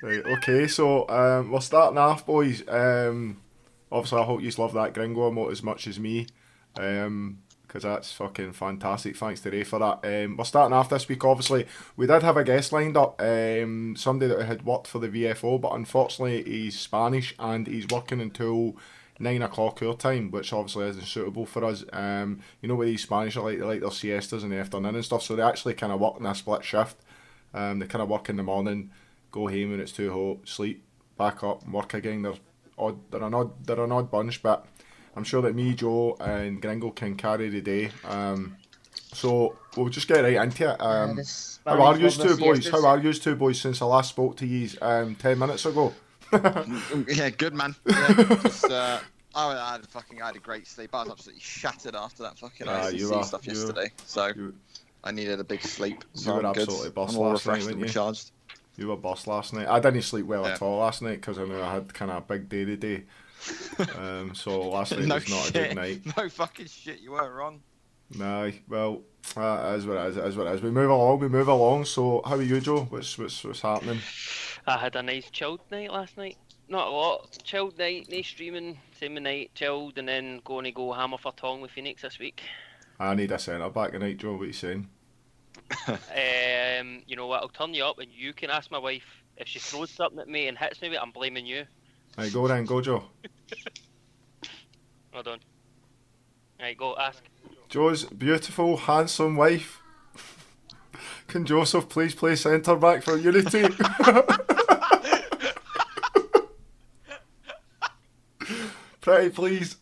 Right, okay, so we're starting off, boys. Obviously, I hope you love that gringo emote as much as me, because that's fucking fantastic. Thanks to Ray for that. We're starting off this week. Obviously, we did have a guest lined up, somebody that had worked for the VFO, but unfortunately, he's Spanish and he's working until 9 o'clock our time, which obviously isn't suitable for us. You know, with these Spanish, they like their siestas in the afternoon and stuff, so they actually kind of work in a split shift. They kind of work in the morning, go home when it's too hot, sleep, back up, and work again. They're an odd bunch, but I'm sure that me, Joe, and Gringo can carry the day. So we'll just get right into it. The How are Spanish you love their two boys? How siestas. are you two boys since I last spoke to you 10 minutes ago? Yeah, good man. Yeah, just I had a great sleep. I was absolutely shattered after that fucking You ICC were stuff you yesterday. So you I needed a big sleep. you So were I'm good. absolutely bust I'm all last night, refreshed weren't and you? recharged. You were bust last night. I didn't sleep well Yeah. at all last night because I knew I had kind of a big day today. So last night No was not a good shit. night. No fucking shit. You weren't wrong. Nah, well, it is what it is. It is what it is. We move along. We move along. So, how are you, Joe? What's happening? I had a nice chilled night last night. Not a lot. Chilled night, no streaming, same night, chilled, and then going to go hammer for tong with Phoenix this week. I need a centre back tonight, Joe. What are you saying? You know what? I'll turn you up, and you can ask my wife if she throws something at me and hits me. I'm blaming you. Right, go then, go, Joe. Hold on. Right, go ask. Joe's beautiful, handsome wife. Can Joseph please play centre back for Unity? Pretty please.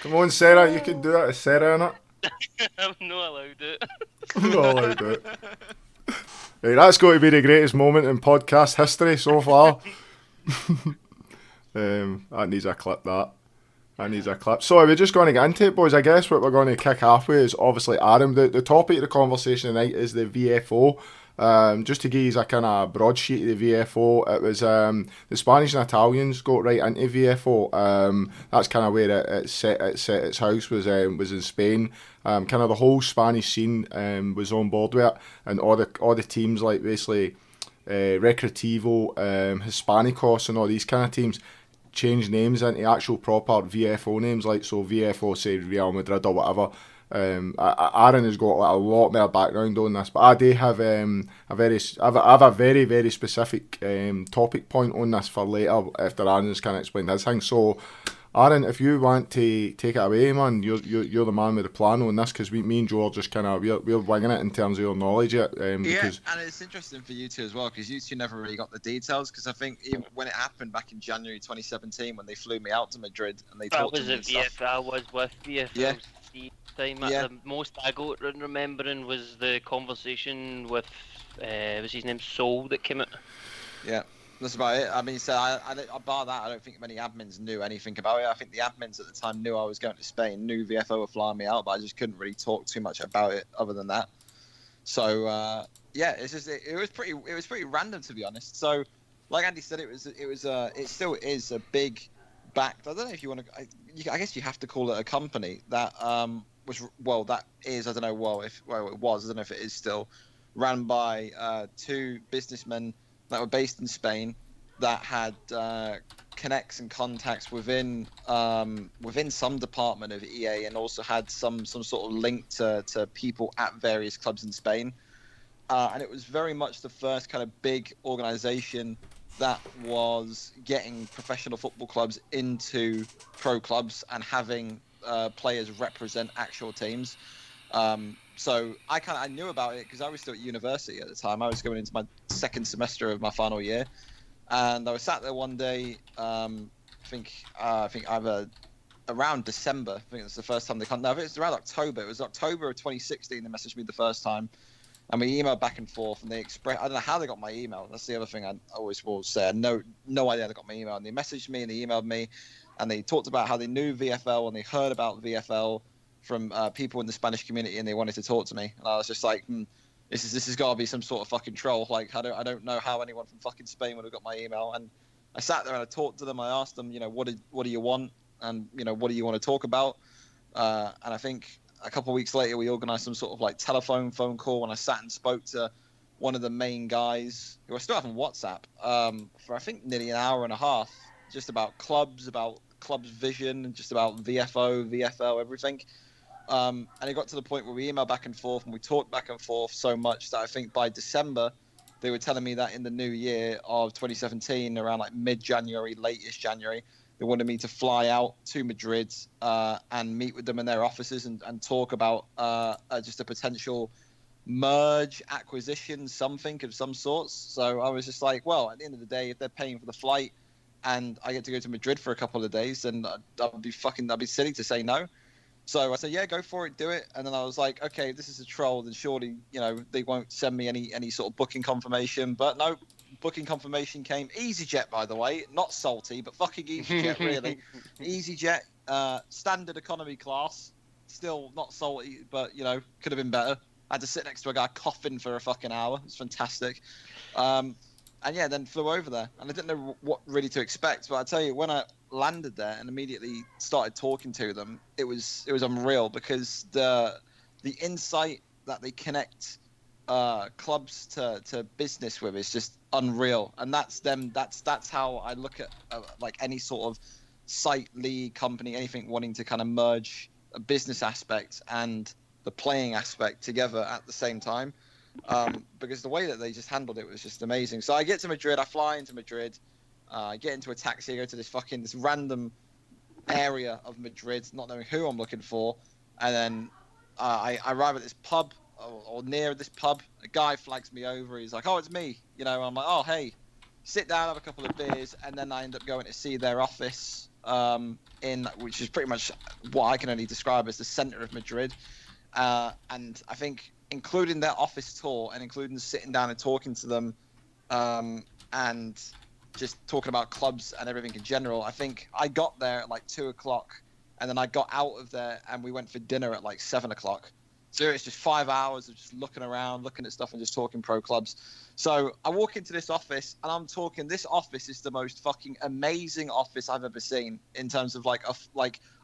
Come on, Sarah, you can do it. It's Sarah in it. I'm not allowed it. I'm not allowed to do it. Right, that's going to be the greatest moment in podcast history so far. That needs a clip, that needs a clip. So we're just going to get into it, boys. I guess what we're going to kick off with is obviously Adam. The topic of the conversation tonight is the VFO. Just to give you a kind of broadsheet of the VFO, it was the Spanish and Italians got right into VFO. That's kind of where it set its house was in Spain. Kind of the whole Spanish scene was on board with it, and all the teams like basically Recreativo, Hispanicos, and all these kind of teams change names into actual proper VFO names, like so VFO say Real Madrid or whatever. Aaron has got like, a lot more background on this, but I do have I have a very very specific topic point on this for later after Aaron's kind of explained his thing. So, Aaron, if you want to take it away, man, you're the man with the plan on this because me and Joe are just kind of we're winging it in terms of your knowledge yet. Because Yeah, and it's interesting for you two as well because you two never really got the details. Because I think even when it happened back in January 2017, when they flew me out to Madrid and they That talked to was me a and stuff. VFL. I was with VFL. Yeah. Time. Yeah. The most I got remembering was the conversation with was his name Soul that came out. Yeah, that's about it. I mean, so I bar that, I don't think many admins knew anything about it. I think the admins at the time knew I was going to Spain, knew VFO were flying me out, but I just couldn't really talk too much about it other than that. So yeah, it's just it was pretty random to be honest. So like Andy said, it still is a big backed. I don't know if you want to. I guess you have to call it a company that that is, I don't know, it was, I don't know if it is still, ran by two businessmen that were based in Spain that had connects and contacts within some department of EA and also had some sort of link to people at various clubs in Spain. And it was very much the first kind of big organization that was getting professional football clubs into pro clubs and having players represent actual teams. So I knew about it because I was still at university at the time. I was going into my second semester of my final year, and I was sat there one day. I think either around December. I think it's the first time they come. No, I think it's around October. It was October of 2016. They messaged me the first time, and we emailed back and forth. And they expressed. I don't know how they got my email. That's the other thing I always will say. No idea how they got my email. And they messaged me and they emailed me, and they talked about how they knew VFL and they heard about VFL from people in the Spanish community, and they wanted to talk to me. And I was just like, this has got to be some sort of fucking troll. Like I don't know how anyone from fucking Spain would have got my email. And I sat there and I talked to them. I asked them, what do you want, and what do you want to talk about? And I think a couple of weeks later we organised some sort of like phone call, and I sat and spoke to one of the main guys who I still have on WhatsApp for I think nearly an hour and a half, just about clubs vision, and just about VFO, VFL, everything. And it got to the point where we emailed back and forth and we talked back and forth so much that I think by December they were telling me that in the new year of 2017, around like mid-January, latest January, they wanted me to fly out to Madrid and meet with them in their offices and talk about just a potential merge, acquisition, something of some sorts. So I was just like, well, at the end of the day, if they're paying for the flight and I get to go to Madrid for a couple of days, then I'd be silly to say no. So I said, yeah, go for it, do it. And then I was like, okay, if this is a troll, then surely, they won't send me any sort of booking confirmation. But no, booking confirmation came. EasyJet, by the way, not salty, but fucking EasyJet, really. EasyJet, standard economy class, still not salty, but, could have been better. I had to sit next to a guy coughing for a fucking hour. It's fantastic. And yeah, then flew over there. And I didn't know what really to expect. But I tell you, when I landed there and immediately started talking to them, it was unreal, because the insight that they connect clubs to business with is just unreal. And that's how I look at like any sort of site, league, company, anything wanting to kind of merge a business aspect and the playing aspect together at the same time. Because the way that they just handled it was just amazing. So I get to Madrid, I fly into Madrid, I get into a taxi, go to this random area of Madrid, not knowing who I'm looking for, and then I arrive at this pub, or near this pub. A guy flags me over, he's like, oh, it's me, I'm like, oh, hey, sit down, have a couple of beers, and then I end up going to see their office, which is pretty much what I can only describe as the center of Madrid. And I think including their office tour and including sitting down and talking to them and just talking about clubs and everything in general, I think I got there at like 2:00 and then I got out of there and we went for dinner at like 7:00. So it's just 5 hours of just looking around, looking at stuff and just talking pro clubs. So I walk into this office and I'm talking, this office is the most fucking amazing office I've ever seen in terms of like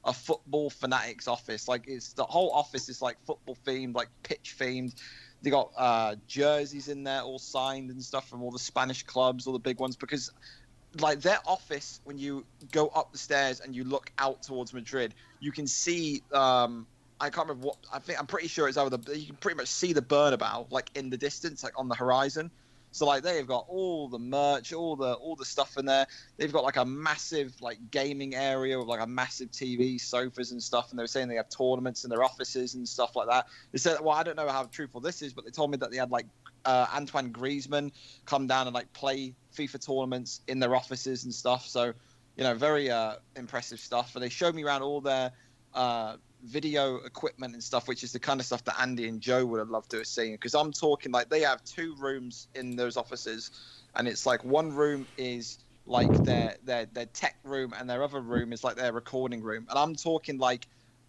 a football fanatics office. Like, it's the whole office is like football themed, like pitch themed. They got jerseys in there all signed and stuff from all the Spanish clubs, all the big ones, because like their office, when you go up the stairs and you look out towards Madrid, you can see I can't remember what, I'm pretty sure it's over you can pretty much see the Bernabeu like in the distance, like on the horizon. So like they've got all the merch, all the stuff in there. They've got like a massive like gaming area with like a massive TV, sofas and stuff. And they were saying they have tournaments in their offices and stuff like that. They said, well, I don't know how truthful this is, but they told me that they had like Antoine Griezmann come down and like play FIFA tournaments in their offices and stuff. So, very impressive stuff. And they showed me around all their video equipment and stuff, which is the kind of stuff that Andy and Joe would have loved to have seen, because I'm talking like they have 2 rooms in those offices, and it's like one room is like their tech room and their other room is like their recording room, and I'm talking like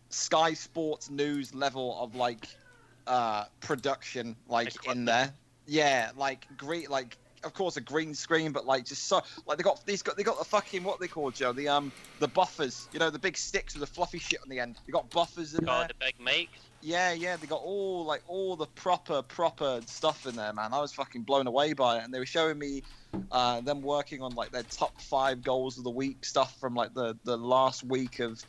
Sky Sports News level of like production like in there. Yeah, like great, like of course a green screen, but like just so like they got the fucking, what they call, Joe, the buffers, the big sticks with the fluffy shit on the end. They got buffers in there. The big mics. Yeah, they got all the proper stuff in there, man. I was fucking blown away by it, and they were showing me them working on like their top 5 goals of the week stuff from like the last week of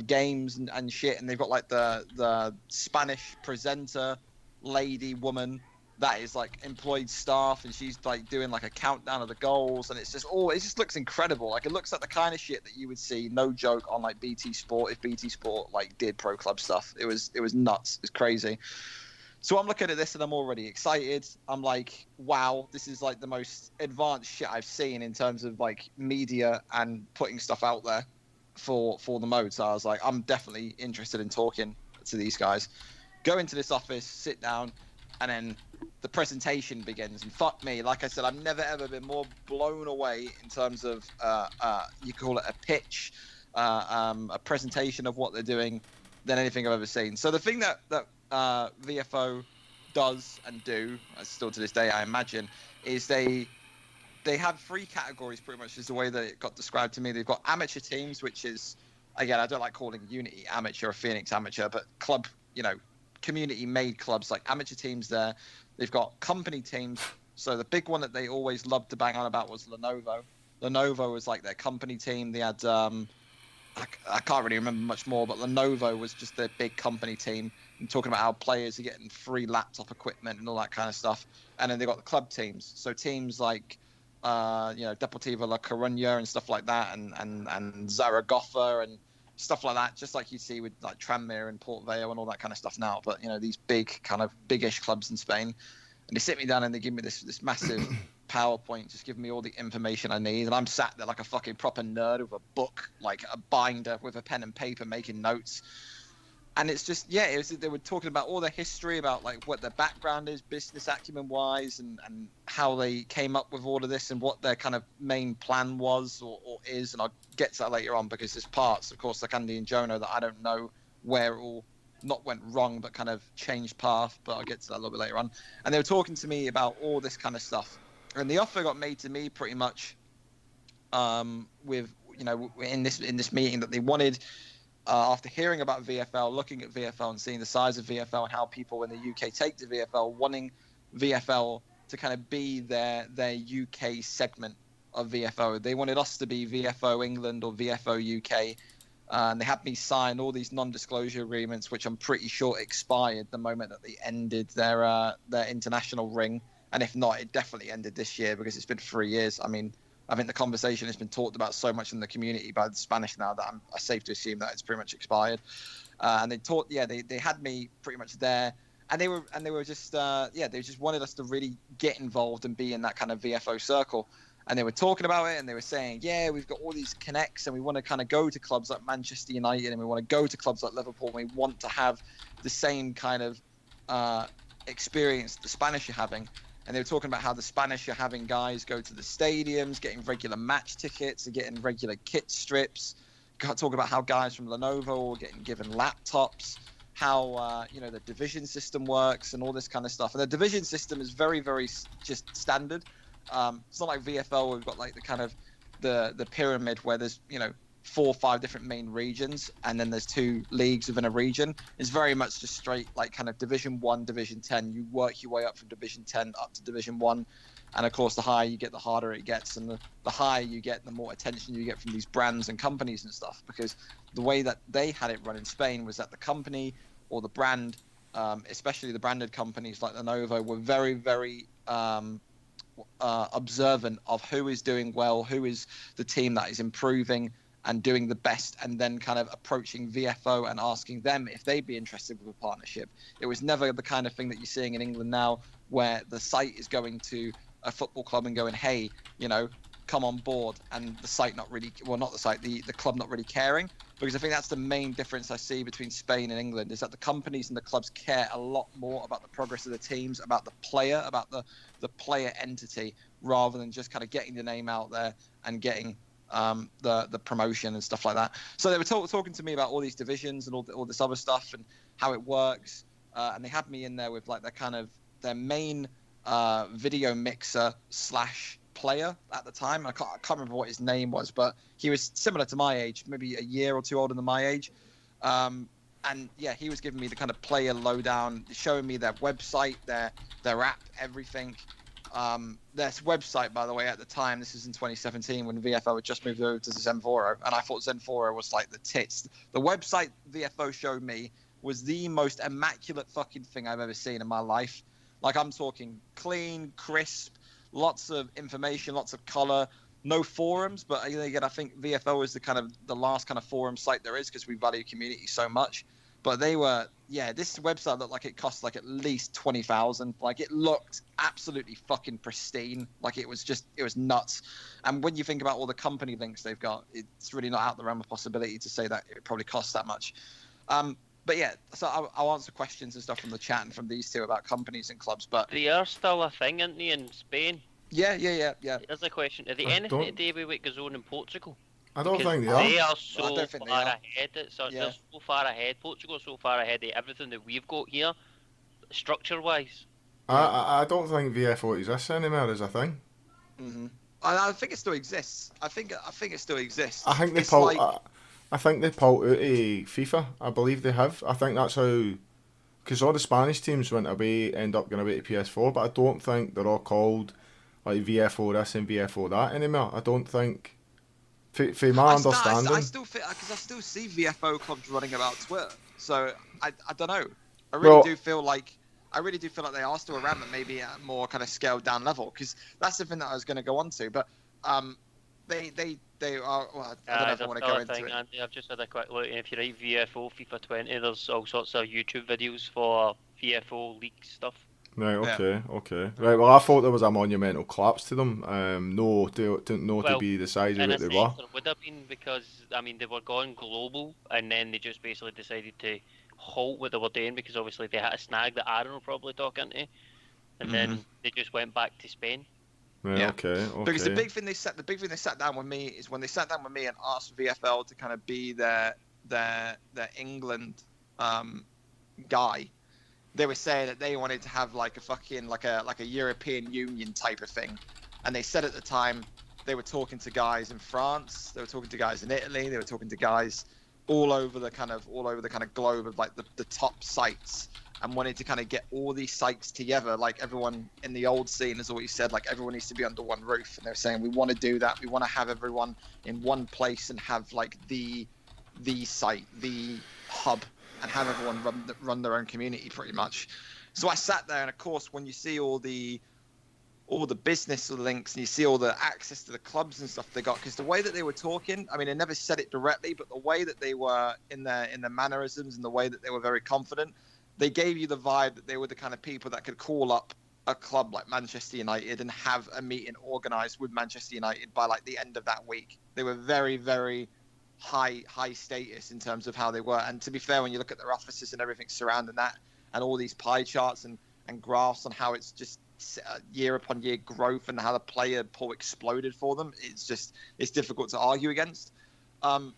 games and shit, and they've got like the Spanish presenter woman that is like employed staff, and she's like doing like a countdown of the goals, and it just looks incredible. Like, it looks like the kind of shit that you would see, no joke, on like BT Sport, if BT Sport like did pro club stuff. It was nuts. It's crazy. So I'm looking at this and I'm already excited. I'm like, wow, this is like the most advanced shit I've seen in terms of like media and putting stuff out there for the mode. So I was like, I'm definitely interested in talking to these guys. Go into this office, sit down, and then the presentation begins. And fuck me, like I said, I've never ever been more blown away in terms of you call it a pitch, a presentation of what they're doing, than anything I've ever seen. So the thing that VFO does and do, still to this day I imagine, is they they have 3 categories pretty much is the way that it got described to me. They've got amateur teams, which is, again, I don't like calling Unity amateur or Phoenix amateur, but club, community-made clubs like amateur teams there. They've got company teams. So the big one that they always loved to bang on about was Lenovo. Lenovo was like their company team. They had, I can't really remember much more, but Lenovo was just their big company team, and talking about how players are getting free laptop equipment and all that kind of stuff. And then they got the club teams. So teams like, Deportivo La Coruña and stuff like that, and Zaragoza and stuff like that, just like you see with like Tranmere and Port Vale and all that kind of stuff now. But these big kind of big-ish clubs in Spain, and they sit me down and they give me this massive PowerPoint, just giving me all the information I need, and I'm sat there like a fucking proper nerd with a book, like a binder with a pen and paper, making notes. And it's just, they were talking about all the history, about like what their background is, business acumen wise, and how they came up with all of this and what their kind of main plan was or is. And I'll get to that later on, because there's parts, of course, like Andy and Jono, that I don't know where it all not went wrong, but kind of changed path. But I'll get to that a little bit later on. And they were talking to me about all this kind of stuff. And the offer got made to me pretty much with, in this meeting, that they wanted, after hearing about VFL, looking at VFL and seeing the size of VFL and how people in the UK take to VFL, wanting VFL to kind of be their UK segment of VFO. They wanted us to be VFO England or VFO UK. And they had me sign all these non-disclosure agreements, which I'm pretty sure expired the moment that they ended their international ring. And if not, it definitely ended this year, because it's been 3 years. I mean, I think the conversation has been talked about so much in the community by the Spanish now that I'm safe to assume that it's pretty much expired. And they had me pretty much there, and they were just they just wanted us to really get involved and be in that kind of VFO circle. And they were talking about it, and they were saying, we've got all these connects, and we want to kind of go to clubs like Manchester United, and we want to go to clubs like Liverpool, and we want to have the same kind of experience the Spanish are having. And they were talking about how the Spanish are having guys go to the stadiums, getting regular match tickets, and getting regular kit strips. Talk about how guys from Lenovo are getting given laptops, how the division system works, and all this kind of stuff. And the division system is very, very just standard. It's not like VFL. We've got like the kind of the pyramid where there's 4 or 5 different main regions, and then there's 2 leagues within a region. It's very much just straight like kind of Division 1, Division 10. You work your way up from Division 10 up to Division 1, and of course the higher you get, the harder it gets, and the higher you get, the more attention you get from these brands and companies and stuff. Because the way that they had it run in Spain was that the company or the brand, especially the branded companies like Lenovo, were very, very observant of who is doing well, who is the team that is improving and doing the best, and then kind of approaching VFO and asking them if they'd be interested with a partnership. It was never the kind of thing that you're seeing in England now, where the site is going to a football club and going, hey, come on board, and the site not really, well, not the site, the club not really caring. Because I think that's the main difference I see between Spain and England, is that the companies and the clubs care a lot more about the progress of the teams, about the player, about the player entity, rather than just kind of getting the name out there and getting the promotion and stuff like that. So they were talking to me about all these divisions and all this other stuff and how it works, and they had me in there with like their main video mixer / player at the time. I can't remember what his name was, but he was similar to my age, maybe a year or 2 older than my age. And he was giving me the kind of player lowdown, showing me their website, their app, everything. Their website, by the way, at the time, this is in 2017 when VFO had just moved over to Zenforo, and I thought Zenforo was like the tits. The website VFO showed me was the most immaculate fucking thing I've ever seen in my life. Like, I'm talking clean, crisp, lots of information, lots of color, no forums. But again, I think VFO is the last kind of forum site there is, because we value community so much. But they were, this website looked like it cost like at least 20,000. Like, it looked absolutely fucking pristine. Like, it was nuts. And when you think about all the company links they've got, it's really not out the realm of possibility to say that it probably costs that much. But so I'll answer questions and stuff from the chat and from these two about companies and clubs. But they are still a thing, aren't they, in Spain? Yeah. Here's a question: are they anything to do with what goes on in Portugal? I don't think they are. They are. are so far ahead. They're so far ahead. Portugal's so far ahead of everything that we've got here, structure-wise. I don't think VFO exists anymore as a thing. Mm-hmm. I think it still exists. I think it still exists. I think they It's pulled. like I think they pulled out of FIFA. I believe they have. I think that's how. Because all the Spanish teams went away, end up going away to PS4, but I don't think they're all called like VFO this and VFO that anymore. I don't think. For my I understanding. still feel because I still see VFO clubs running about Twitter. So I don't know. Well, I really do feel like they are still around, but maybe at a more kind of scaled down level. Because that's the thing that I was going to go on to. But they are. Well, I don't know if I There's want to still go a into thing, it. Andy. I've just had a quick look, and if you write VFO FIFA 20, there's all sorts of YouTube videos for VFO leak stuff. right, Yeah. okay. Right, well, I thought there was a monumental collapse to them. No, didn't know to Well, be the size of in a what they were. sense, there would have been because I mean they were going global, and then they just basically decided to halt what they were doing because obviously they had a snag that Aaron will probably talk into, and then they just went back to Spain. Right, Yeah. okay. Because the big thing they sat down with me is when they sat down with me and asked VFL to kind of be their England guy. They were saying that they wanted to have like a fucking like a European Union type of thing, and they said at the time they were talking to guys in France, they were talking to guys in Italy, they were talking to guys all over the kind of globe of like the top sites, and wanted to kind of get all these sites together, like everyone in the old scene is always said, like everyone needs to be under one roof, and they're saying we want to do that, we want to have everyone in one place and have like the site, the hub, and have everyone run their own community pretty much. So I sat there, and of course, when you see all the business links and you see all the access to the clubs and stuff they got, because the way that they were talking, I mean, they never said it directly, but the way that they were in their mannerisms and the way that they were very confident, they gave you the vibe that they were the kind of people that could call up a club like Manchester United and have a meeting organized with Manchester United by like the end of that week. They were very, very high status in terms of how they were. And to be fair, when you look at their offices and everything surrounding that, and all these pie charts and graphs on how it's just year upon year growth and how the player pool exploded for them, it's difficult to argue against. But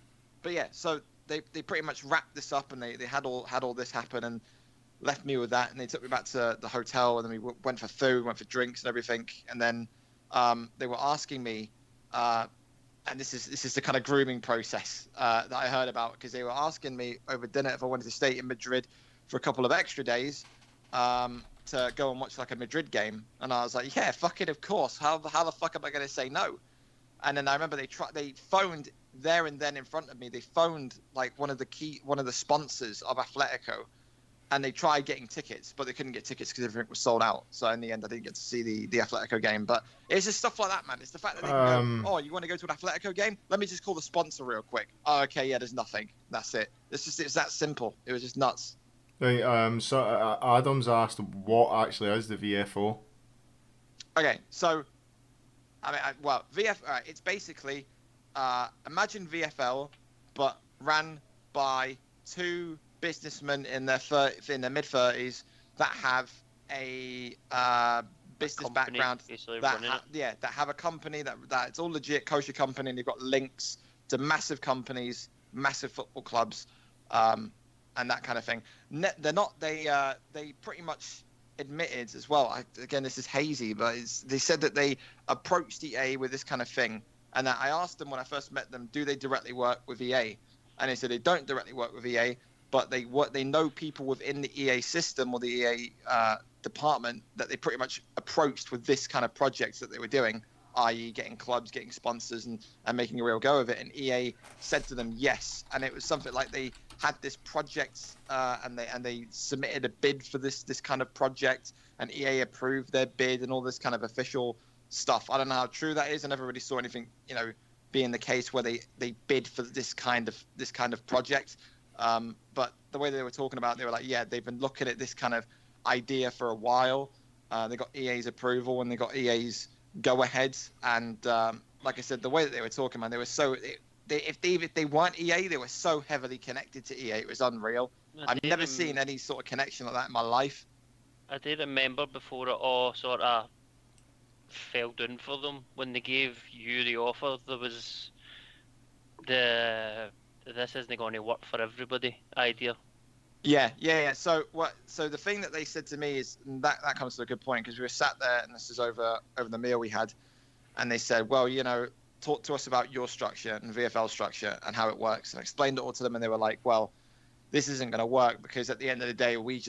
yeah, so they pretty much wrapped this up, and they had all this happen and left me with that, and they took me back to the hotel, and then we went for food, went for drinks and everything, and then they were asking me, and this is the kind of grooming process that I heard about, because they were asking me over dinner if I wanted to stay in Madrid for a couple of extra days to go and watch like a Madrid game, and I was like, yeah, fuck it, of course. How the fuck am I going to say no? And then I remember they phoned there and then in front of me. They phoned like one of the sponsors of Atletico, and they tried getting tickets, but they couldn't get tickets because everything was sold out. So in the end, I didn't get to see the Atletico game. But it's just stuff like that, man. It's the fact that they can go, oh, you want to go to an Atletico game? Let me just call the sponsor real quick. Oh, okay, yeah, there's nothing. That's it. It's that simple. It was just nuts. Right, so Adams asked what actually is the VFO? Okay, so I mean, it's basically imagine VFL, but ran by two businessmen in their mid 30s that have a business Company, background, that have a company that it's all legit kosher company, and they've got links to massive companies, massive football clubs, and that kind of thing. They pretty much admitted as well. Again, this is hazy, but they said that they approached EA with this kind of thing, and I asked them when I first met them, do they directly work with EA? And they said they don't directly work with EA, but they know people within the EA system or the EA department that they pretty much approached with this kind of projects that they were doing, i.e. getting clubs, getting sponsors, and making a real go of it. And EA said to them yes, and it was something like they had this project and they submitted a bid for this kind of project, and EA approved their bid and all this kind of official stuff. I don't know how true that is. I never really saw anything, being the case where they bid for this kind of project. But the way they were talking about it, they were like, yeah, they've been looking at this kind of idea for a while. They got EA's approval and they got EA's go ahead. And like I said, the way that they were talking, man, they were so if they weren't EA, they were so heavily connected to EA. It was unreal. I've never seen any sort of connection like that in my life. I do remember before it all sort of fell down for them when they gave you the offer. There was this isn't going to work for everybody idea. Yeah. So the thing that they said to me is, and that comes to a good point, because we were sat there, and this is over the meal we had, and they said, well, talk to us about your structure and VFL structure and how it works. And I explained it all to them, and they were like, well, this isn't going to work because at the end of the day, we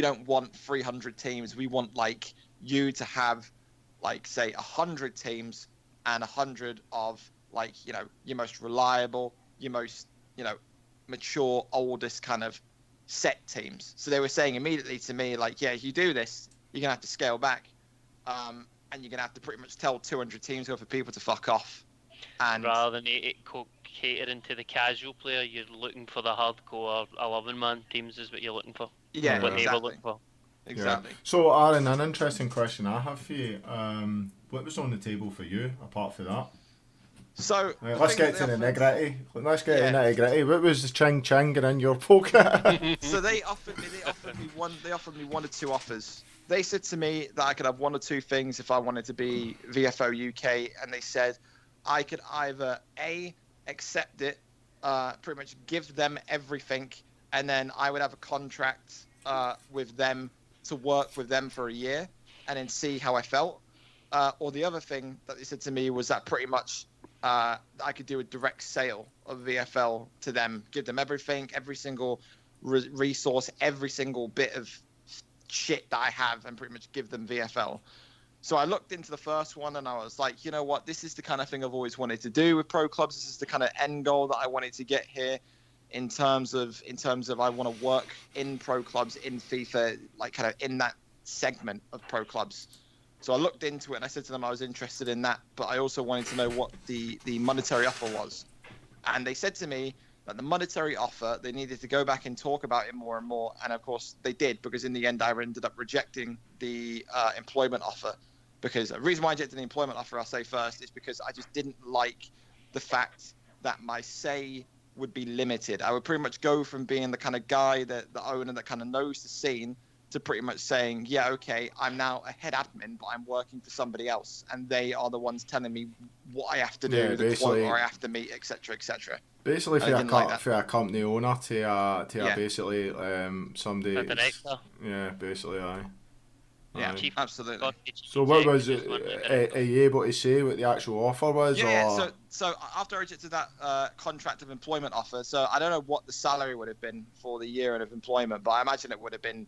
don't want 300 teams. We want like you to have like say 100 teams and 100 of like, your most reliable, your most, mature, oldest kind of set teams. So they were saying immediately to me, like, yeah, if you do this, you're going to have to scale back. And you're going to have to pretty much tell 200 teams for people to fuck off. And rather than catering to the casual player, you're looking for the hardcore 11-man teams is what you're looking for. Yeah, what exactly. they were looking for. Exactly. Yeah. So, Aaron, an interesting question I have for you. What was on the table for you apart from that? So let's get to the nitty-gritty. Let's get to the nitty-gritty. What was the ching in your pocket? So they offered me one or two offers. They said to me that I could have one or two things if I wanted to be VFO UK, and they said I could either A, accept it, pretty much give them everything, and then I would have a contract with them to work with them for a year and then see how I felt. Or the other thing that they said to me was that pretty much I could do a direct sale of VFL to them, give them everything, every single resource, every single bit of shit that I have, and pretty much give them VFL. So I looked into the first one and I was like, you know what, this is the kind of thing I've always wanted to do with pro clubs. This is the kind of end goal that I wanted to get here in terms of I want to work in pro clubs in FIFA, like kind of in that segment of pro clubs. So I looked into it and I said to them I was interested in that, but I also wanted to know what the monetary offer was. And they said to me that the monetary offer, they needed to go back and talk about it more and more. And of course they did, because in the end I ended up rejecting the employment offer. Because the reason why I rejected the employment offer, I'll say first, is because I just didn't like the fact that my say would be limited. I would pretty much go from being the kind of guy, the owner that kind of knows the scene, to pretty much saying, yeah, okay, I'm now a head admin, but I'm working for somebody else, and they are the ones telling me what I have to do, the quota I have to meet, etc., etc. Basically, for a company owner to basically somebody. A director. Yeah, basically, aye. Yeah, absolutely. So what was it? Are you able to say what the actual offer was? Yeah. So after I rejected that contract of employment offer, so I don't know what the salary would have been for the year of employment, but I imagine it would have been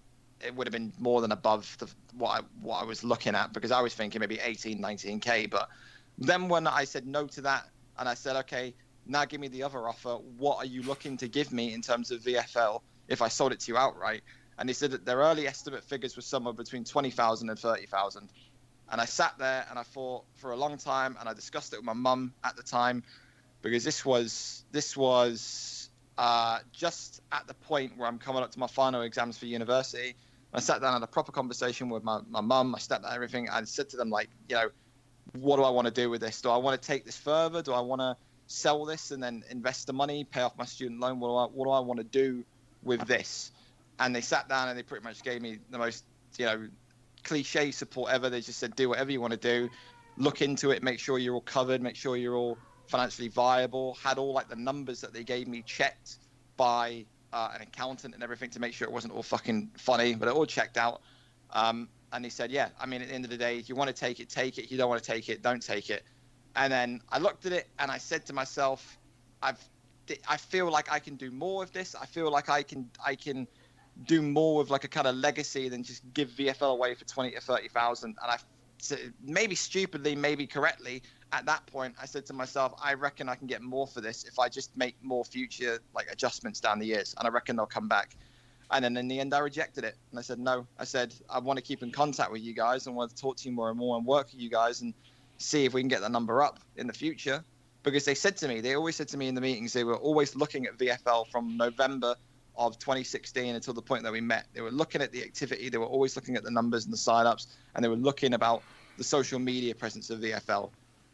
more than above what I was looking at, because I was thinking maybe 18, 19k. But then when I said no to that, and I said, okay, now give me the other offer. What are you looking to give me in terms of VFL if I sold it to you outright? And they said that their early estimate figures were somewhere between 20,000 and 30,000. And I sat there and I thought for a long time, and I discussed it with my mum at the time, because this was just at the point where I'm coming up to my final exams for university. I sat down and had a proper conversation with my mum, my stepdad, everything. I said to them, like, what do I want to do with this? Do I want to take this further? Do I want to sell this and then invest the money, pay off my student loan? What do I want to do with this? And they sat down and they pretty much gave me the most, cliche support ever. They just said, do whatever you want to do, look into it, make sure you're all covered, make sure you're all financially viable, had all like the numbers that they gave me checked by an accountant and everything to make sure it wasn't all fucking funny, but it all checked out. And he said, yeah, I mean, at the end of the day, if you want to take it, take it. If you don't want to take it, don't take it. And then I looked at it and I said to myself, I feel like I can do more with this. I feel like I can do more with like a kind of legacy than just give VFL away for 20 to 30,000. And maybe stupidly, maybe correctly, at that point, I said to myself, I reckon I can get more for this if I just make more future like adjustments down the years, and I reckon they'll come back. And then in the end, I rejected it. And I said, no, I said, I want to keep in contact with you guys and want to talk to you more and more and work with you guys and see if we can get the number up in the future. Because they always said to me in the meetings, they were always looking at VFL from November of 2016 until the point that we met. They were looking at the activity, they were always looking at the numbers and the sign-ups, and they were looking about the social media presence of VFL.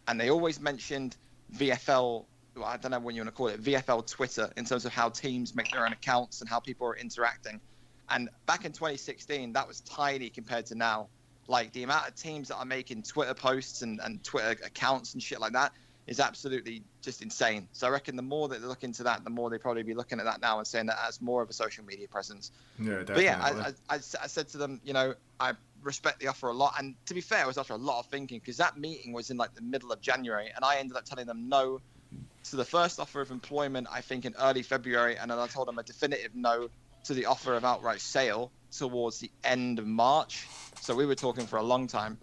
And they always mentioned VFL, well, I don't know what you want to call it, VFL Twitter, in terms of how teams make their own accounts and how people are interacting. And back in 2016, that was tiny compared to now. Like, the amount of teams that are making Twitter posts and Twitter accounts and shit like that is absolutely just insane. So I reckon the more that they look into that, the more they probably be looking at that now and saying that as more of a social media presence. Yeah, definitely. But yeah, I said to them, respect the offer a lot. And to be fair, it was after a lot of thinking, because that meeting was in like the middle of January, and I ended up telling them no to the first offer of employment, I think in early February, and then I told them a definitive no to the offer of outright sale towards the end of March. So we were talking for a long time.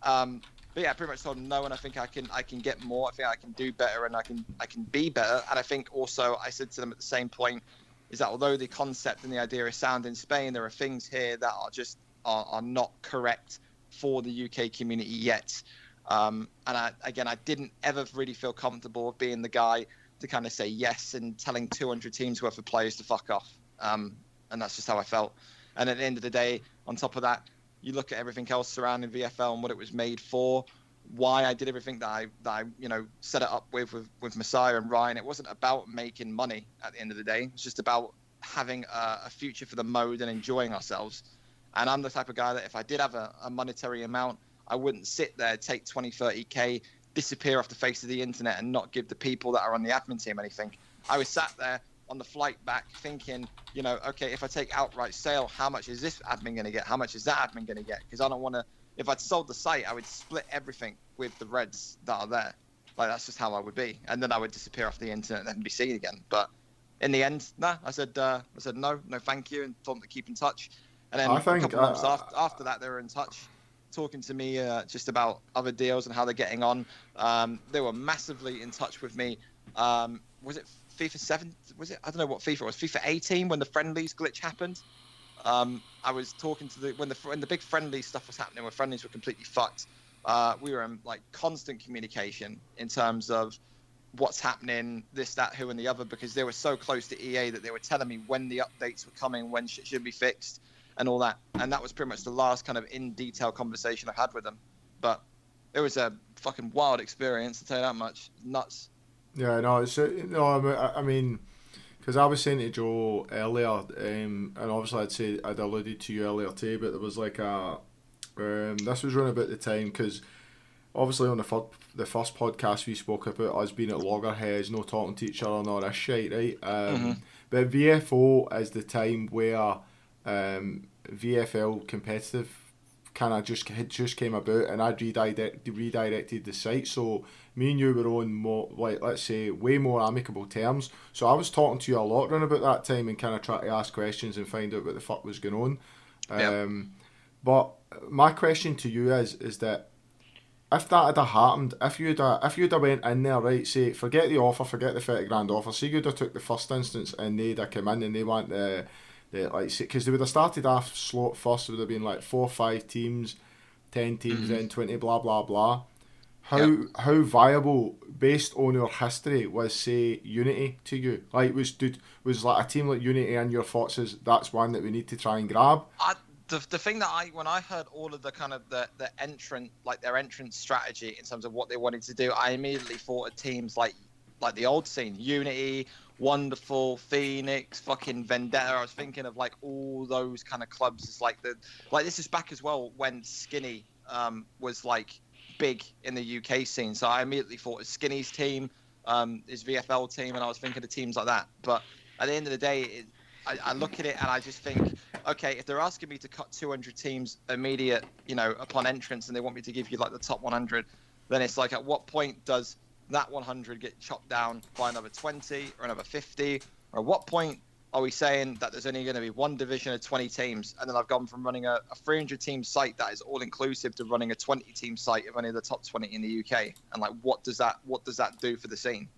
But yeah, I pretty much told them no, and I think I can get more. I think I can do better, and I can be better. And I think also I said to them at the same point is that although the concept and the idea is sound in Spain, there are things here that are just are not correct for the UK community yet. And I didn't ever really feel comfortable being the guy to kind of say yes and telling 200 teams worth of players to fuck off. And that's just how I felt. And at the end of the day, on top of that, you look at everything else surrounding VFL and what it was made for, why I did everything that I set it up with Messiah and Ryan. It wasn't about making money at the end of the day. It's just about having a future for the mode and enjoying ourselves. And I'm the type of guy that if I did have a monetary amount, I wouldn't sit there, take 20, 30K, disappear off the face of the internet and not give the people that are on the admin team anything. I was sat there on the flight back thinking, okay, if I take outright sale, how much is this admin going to get? How much is that admin going to get? Because I don't want to, if I'd sold the site, I would split everything with the Reds that are there. Like, that's just how I would be. And then I would disappear off the internet and then be seen again. But in the end, I said no, thank you, and told them to keep in touch. And then a couple months after that, they were in touch, talking to me just about other deals and how they're getting on. They were massively in touch with me. Was it FIFA 7? Was it? I don't know what FIFA was. FIFA 18 when the friendlies glitch happened. I was talking to when the big friendly stuff was happening, when friendlies were completely fucked. We were in like constant communication in terms of what's happening, this, that, who, and the other, because they were so close to EA that they were telling me when the updates were coming, when shit should be fixed, and all that. And that was pretty much the last kind of in detail conversation I had with them. But it was a fucking wild experience, to tell you that much. Nuts. Yeah, no, I mean, because I was saying to Joe earlier, and obviously I'd alluded to you earlier too, but there was like this was around about the time, because obviously on the first podcast we spoke about us being at loggerheads, no talking to each other and all this shit, right? But VFO is the time where VFL competitive kind of just came about, and I redirected the site, so me and you were on more, like, let's say, way more amicable terms. So I was talking to you a lot around about that time and kind of trying to ask questions and find out what the fuck was going on. But my question to you is that if that had happened, if you'd have went in there, right, say, forget the offer, forget the 30 grand offer, say you'd have took the first instance and they'd have come in and they want the like, because they would have started off slow at first, it would have been like 4 or 5 teams, 10 teams, then 20, blah blah blah. How viable, based on your history, was, say, Unity to you? Like, was like a team like Unity and your thoughts is that's one that we need to try and grab? The thing that when I heard all of the kind of the entrant, like their entrance strategy in terms of what they wanted to do, I immediately thought of teams like the old scene, Unity, Wonderful, Phoenix, fucking Vendetta. I was thinking of like all those kind of clubs. It's like this is back as well when Skinny was like big in the UK scene. So I immediately thought of Skinny's team, his VFL team, and I was thinking of teams like that. But at the end of the day, I look at it and I just think, okay, if they're asking me to cut 200 teams immediate, upon entrance, and they want me to give you like the top 100, then it's like, at what point does that 100 get chopped down by another 20 or another 50? Or at what point are we saying that there's only going to be one division of 20 teams, and then I've gone from running a 300 team site that is all inclusive to running a 20 team site of only the top 20 in the UK? And like, what does that do for the scene?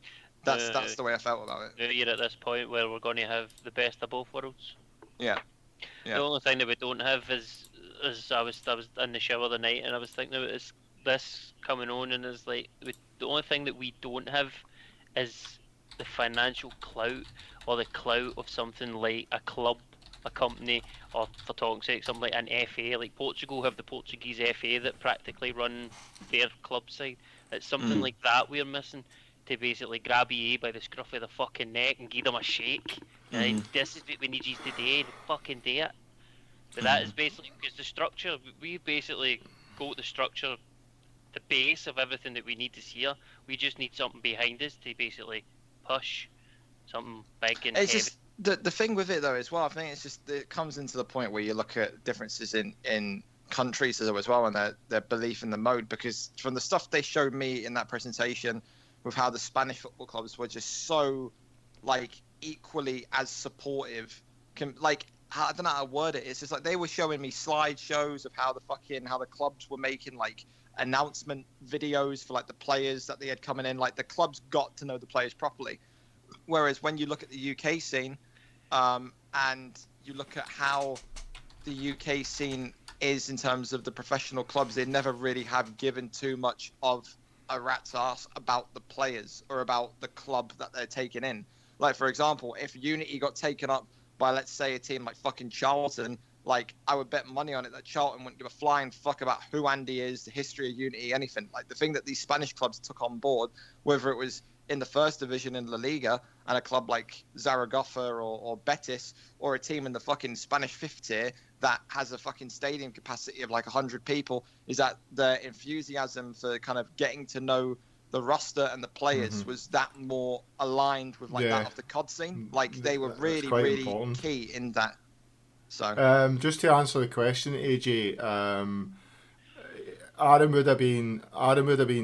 That's the way I felt about it. You're at this point where we're going to have the best of both worlds. Yeah. The only thing that we don't have is I was in the shower the night and I was thinking about this coming on, and it's like the only thing that we don't have is the financial clout, or the clout of something like a club, a company, or for talk's sake, something like an FA. Like Portugal have the Portuguese FA that practically run their club side. It's something like that we're missing, to basically grab EA by the scruff of the fucking neck and give them a shake. This is what we need you to do, and fucking do it. But that is basically because the structure, we basically got the structure, the base of everything that we need to see here. We just need something behind us to basically push something big and it's heavy. Just the thing with it though as well, I think it's just, it comes into the point where you look at differences in countries as well, and their belief in the mode. Because from the stuff they showed me in that presentation, with how the Spanish football clubs were just so like equally as supportive, like I don't know how to word it. It's just like they were showing me slideshows of how the clubs were making like announcement videos for like the players that they had coming in. Like the clubs got to know the players properly. Whereas when you look at the UK scene, and you look at how the UK scene is in terms of the professional clubs, they never really have given too much of a rat's ass about the players or about the club that they're taking in. Like, for example, if Unity got taken up by, let's say, a team like fucking Charlton, like, I would bet money on it that Charlton wouldn't give a flying fuck about who Andy is, the history of Unity, anything. Like, the thing that these Spanish clubs took on board, whether it was in the first division in La Liga and a club like Zaragoza or Betis, or a team in the fucking Spanish fifth tier that has a fucking stadium capacity of like 100 people, is that the enthusiasm for kind of getting to know the roster and the players was that more aligned with like that of the COD scene. Like they were really important. key in that. So just to answer the question, AJ, Aaron would have been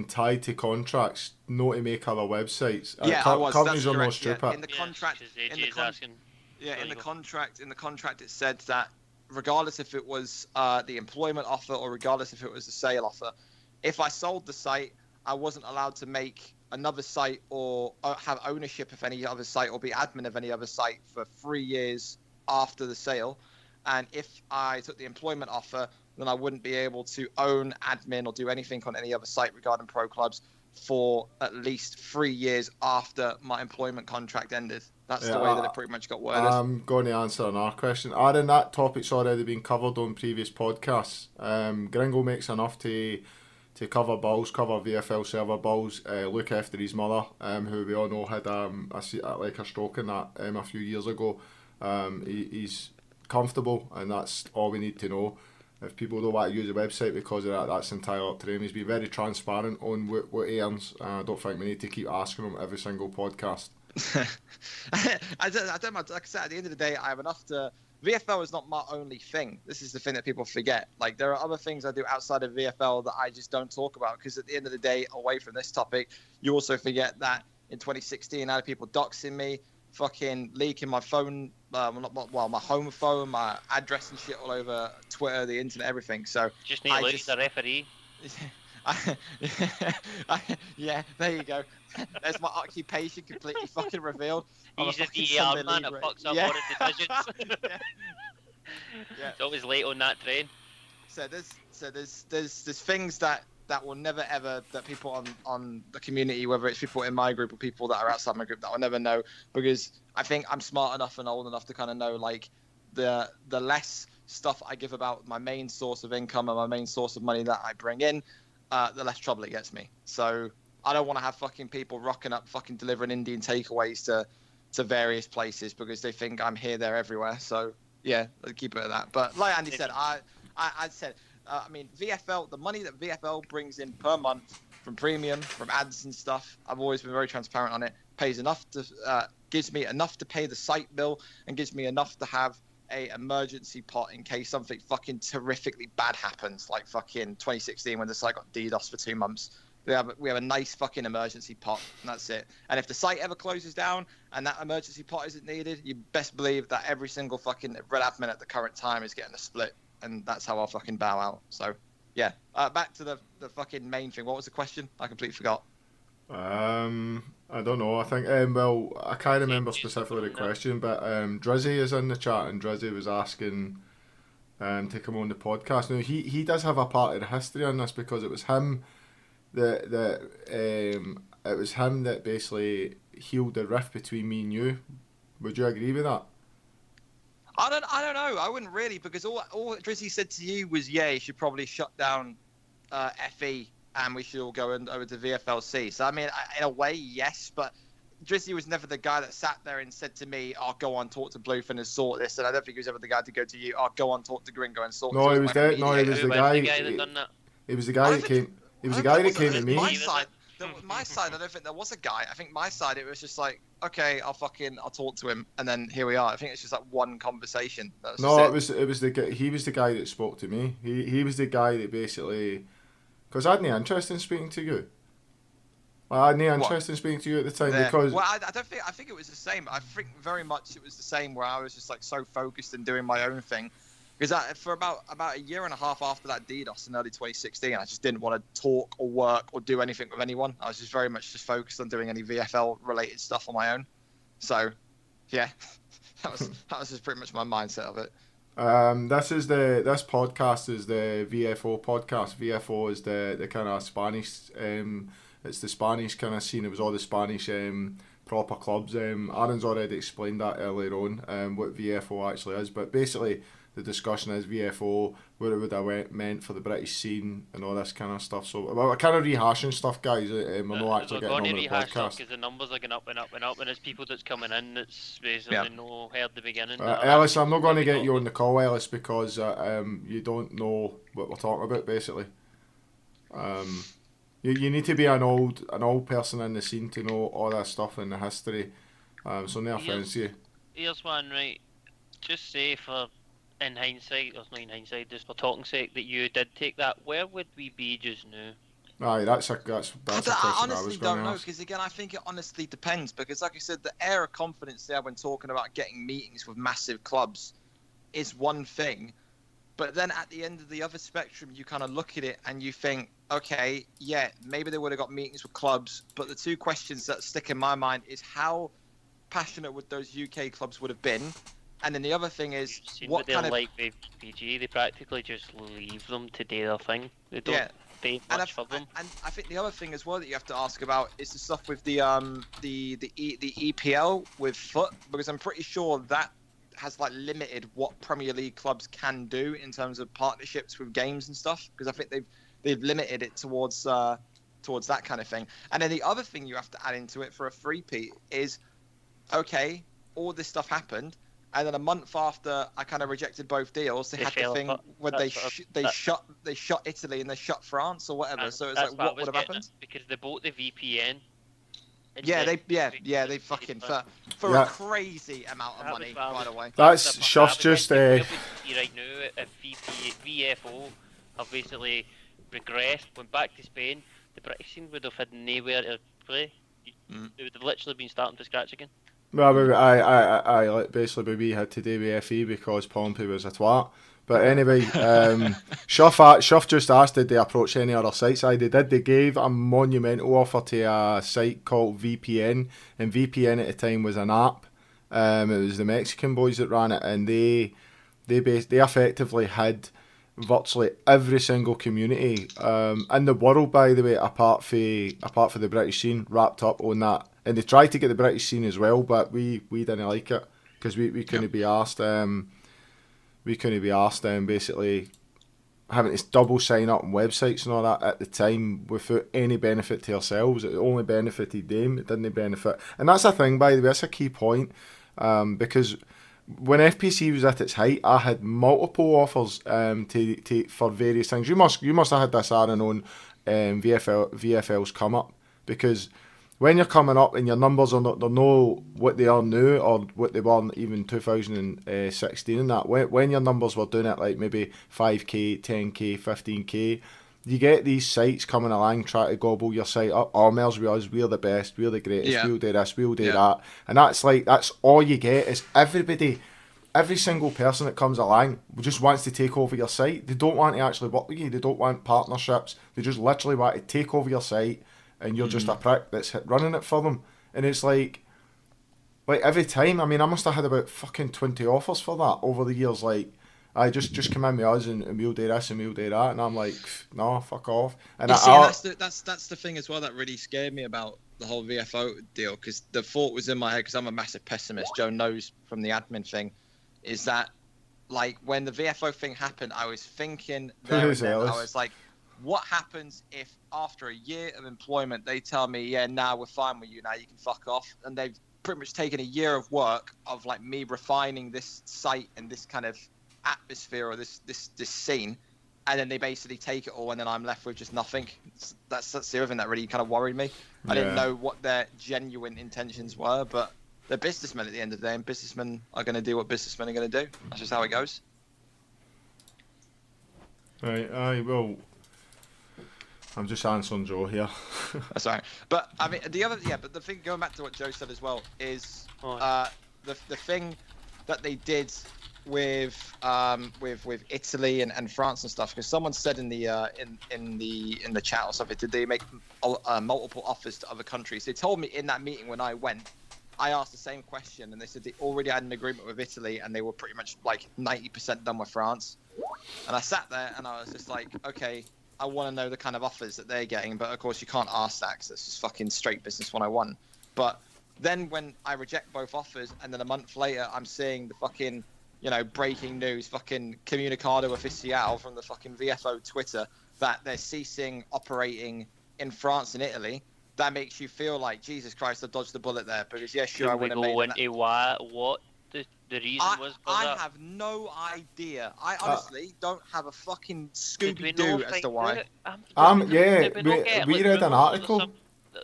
tied to contracts not to make other websites. Yeah, I was. Companies That's are no correct. stupid. Yeah. In the contract, it said that regardless if it was the employment offer or regardless if it was the sale offer, if I sold the site, I wasn't allowed to make another site or have ownership of any other site or be admin of any other site for 3 years after the sale. And if I took the employment offer, then I wouldn't be able to own, admin, or do anything on any other site regarding pro clubs for at least 3 years after my employment contract ended. That's the way that it pretty much got worded. I'm going to answer another question. Aaron, that topic's already been covered on previous podcasts. Gringo makes enough to cover balls, cover VFL server balls, look after his mother, who we all know had a stroke in that a few years ago. He's comfortable, and that's all we need to know. If people don't want to use the website because of that, that's entirely up to them. He's been very transparent on what he earns. I don't think we need to keep asking him every single podcast. I don't know. Like I said, at the end of the day, I have enough to. VFL is not my only thing. This is the thing that people forget. Like, there are other things I do outside of VFL that I just don't talk about, because at the end of the day, away from this topic, you also forget that in 2016, I had people doxing me, fucking leaking my phone, my home phone, my address and shit all over Twitter, the internet, everything. So just need to look at the referee. Yeah, there you go. There's my occupation completely fucking revealed. He's the DER man that fucks up all the decisions. Yeah. It's always late on that train. So there's things that will never ever, that people on the community, whether it's people in my group or people that are outside my group, that will never know, because I think I'm smart enough and old enough to kind of know, like, the less stuff I give about my main source of income and my main source of money that I bring in, the less trouble it gets me. So I don't want to have fucking people rocking up, fucking delivering Indian takeaways to various places because they think I'm here, there, everywhere. So yeah, let's keep it at that. But like Andy said, I mean, VFL, the money that VFL brings in per month from premium, from ads and stuff, I've always been very transparent on it, pays enough to, gives me enough to pay the site bill and gives me enough to have a emergency pot in case something fucking terrifically bad happens, like fucking 2016 when the site got DDoS for 2 months. We have a nice fucking emergency pot, and that's it. And if the site ever closes down and that emergency pot isn't needed, you best believe that every single fucking red admin at the current time is getting a split, and that's how I'll fucking bow out. So yeah, back to the fucking main thing. What was the question? I completely forgot. I don't know. I think well, I can't remember specifically the question, but Drizzy is in the chat, and Drizzy was asking to come on the podcast. Now he does have a part of the history on this, because it was him that basically healed the rift between me and you. Would you agree with that? I don't know. I wouldn't really, because all Drizzy said to you was, yeah, you should probably shut down FE and we should all go over to VFLC. So I mean, in a way, yes, but Drizzy was never the guy that sat there and said to me, "Oh, go on, talk to Bluefin and sort this." And I don't think he was ever the guy to go to you, "Oh, go on, talk to Gringo and sort." No, he was the guy that came. He was the guy that came to me. My side, My side, I don't think there was a guy. I think my side, it was just like, okay, I'll talk to him, and then here we are. I think it's just like one conversation. No, it was the guy. He was the guy that spoke to me. He was the guy that basically, because I had no interest in speaking to you. I had no interest in speaking to you at the time because. Well, I don't think. I think it was the same. I think very much it was the same where I was just like so focused and doing my own thing. Because for about a year and a half after that DDoS in early 2016, I just didn't want to talk or work or do anything with anyone. I was just very much just focused on doing any VFL related stuff on my own. So, yeah, that was just pretty much my mindset of it. This podcast is the VFO podcast. VFO is the kind of Spanish. It's the Spanish kind of scene. It was all the Spanish proper clubs. Aaron's already explained that earlier on. What VFO actually is, but basically. The discussion is VFO, what it would have meant for the British scene and all this kind of stuff. So we're kind of rehashing stuff, guys. We're not actually getting on with the podcast. Because the numbers are going up and up and up, and it's people that's coming in that's basically no heard the beginning. Ellis, I'm not going to get you on the call, Ellis, because you don't know what we're talking about, basically. You need to be an old person in the scene to know all that stuff in the history. So no offence to you. Here's one, right? Just say in hindsight, or not in hindsight, just for talking sake, that you did take that, where would we be just now? Aye, that's a question I honestly don't know, because again, I think it honestly depends, because like I said, the air of confidence there when talking about getting meetings with massive clubs is one thing, but then at the end of the other spectrum, you kind of look at it and you think, okay, yeah, maybe they would have got meetings with clubs, but the two questions that stick in my mind is how passionate would those UK clubs would have been. And then the other thing is, what kind of like with PG, they practically just leave them to do their thing. They don't pay much for them. And I think the other thing as well that you have to ask about is the stuff with the EPL with foot, because I'm pretty sure that has like limited what Premier League clubs can do in terms of partnerships with games and stuff. Because I think they've limited it towards that kind of thing. And then the other thing you have to add into it for a three-peat is, okay, all this stuff happened. And then a month after I kind of rejected both deals, they had the thing where they shut Italy and they shut France or whatever. So it's like, what would have happened? Because they bought the VPN. They fucking for a crazy amount of money, by the way. That's Shuff's just right now, if VFO have basically regressed, went back to Spain, the British scene would have had nowhere to play. They would have literally been starting from scratch again. Well, I basically we had to do with FE because Pompey was a twat. But anyway, Shuff just asked, did they approach any other sites? They did. They gave a monumental offer to a site called VPN, and VPN at the time was an app. It was the Mexican boys that ran it, and they effectively had virtually every single community in the world, by the way, apart from the British scene, wrapped up on that. And they tried to get the British scene as well, but we didn't like it because we couldn't be asked. We couldn't be asked basically having to double sign up on websites and all that at the time without any benefit to ourselves. It only benefited them. It didn't benefit. And that's a thing, by the way. That's a key point because when FPC was at its height, I had multiple offers for various things. You must have had this, Aaron, on VFL's come up, because when you're coming up and your numbers are not, they're not what they are now or what they were even 2016 and that, when your numbers were doing it like maybe 5k, 10k, 15k, you get these sites coming along trying to gobble your site up. Oh, Mel's with us, we're the best, we're the greatest, we'll do this, we'll do that. And that's all you get is every single person that comes along just wants to take over your site. They don't want to actually work with you. They don't want partnerships. They just literally want to take over your site. And you're just a prick that's running it for them. And it's like every time, I mean, I must have had about fucking 20 offers for that over the years. Like, I just come in with us and we'll do this and we'll do that. And I'm like, no, fuck off. And that's the thing as well that really scared me about the whole VFO deal, because the thought was in my head, because I'm a massive pessimist. Joe knows from the admin thing, is that, like, when the VFO thing happened, I was thinking there and then, I was like, what happens if after a year of employment they tell me, yeah, now we're fine with you, now you can fuck off, and they've pretty much taken a year of work of like me refining this site and this kind of atmosphere or this scene, and then they basically take it all, and then I'm left with just nothing. That's the other thing that really kind of worried me. I didn't know what their genuine intentions were, but they're businessmen at the end of the day, and businessmen are going to do what businessmen are going to do. That's just how it goes. Right, aye, well, I'm just answering Joe here. That's all right. But I mean, but the thing, going back to what Joe said as well, is the thing that they did with Italy and France and stuff, because someone said in the in the chat or something, did they make multiple offers to other countries? They told me in that meeting when I went, I asked the same question, and they said they already had an agreement with Italy, and they were pretty much like 90% done with France. And I sat there and I was just like, okay, I want to know the kind of offers that they're getting, but of course you can't ask that because it's just fucking straight business 101. But then when I reject both offers, and then a month later I'm seeing the fucking, breaking news, fucking comunicado oficial from the fucking VFO Twitter that they're ceasing operating in France and Italy, that makes you feel like, Jesus Christ, I dodged the bullet there. Because yeah, sure, I would have made it. What the reason was for that? I have no idea. I honestly don't have a fucking Scooby-Doo as to why. We read an article.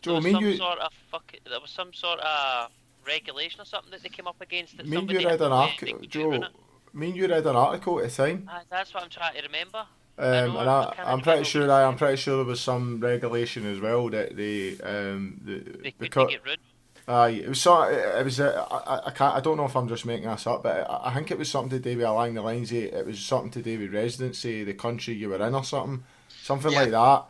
Joe, there was some sort of regulation or something that they came up against. That me and you read an article. Joe, me and you read an article at the time. That's what I'm trying to remember. I'm pretty sure there was some regulation as well that they could get rid. It was I don't know if I'm just making this up, but I think it was something to do with along the lines of, it was something to do with residency, the country you were in or something like that.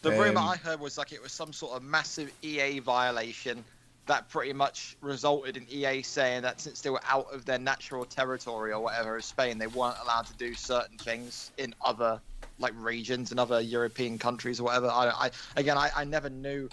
The rumour I heard was like it was some sort of massive EA violation that pretty much resulted in EA saying that since they were out of their natural territory or whatever of Spain, they weren't allowed to do certain things in other like regions and other European countries or whatever. I never knew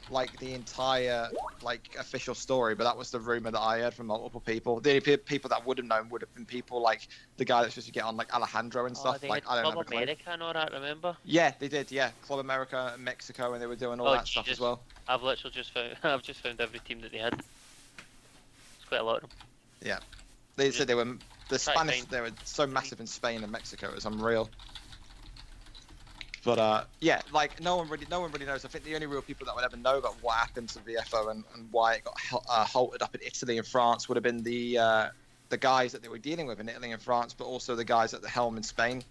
like the entire like official story, but that was the rumor that I heard from multiple people. The only people that would have known would have been people like the guy that's supposed to get on like Alejandro and stuff. They like had Club America and all that, remember? Yeah, they did. Yeah, Club America and Mexico, and they were doing all that stuff as well. I've literally just found every team that they had. It's quite a lot of them. Yeah, they said they were Spanish. They were so massive in Spain and Mexico. It was unreal. But yeah, like no one really knows. I think the only real people that would ever know about what happened to VFO and why it got halted up in Italy and France would have been the guys that they were dealing with in Italy and France, but also the guys at the helm in Spain.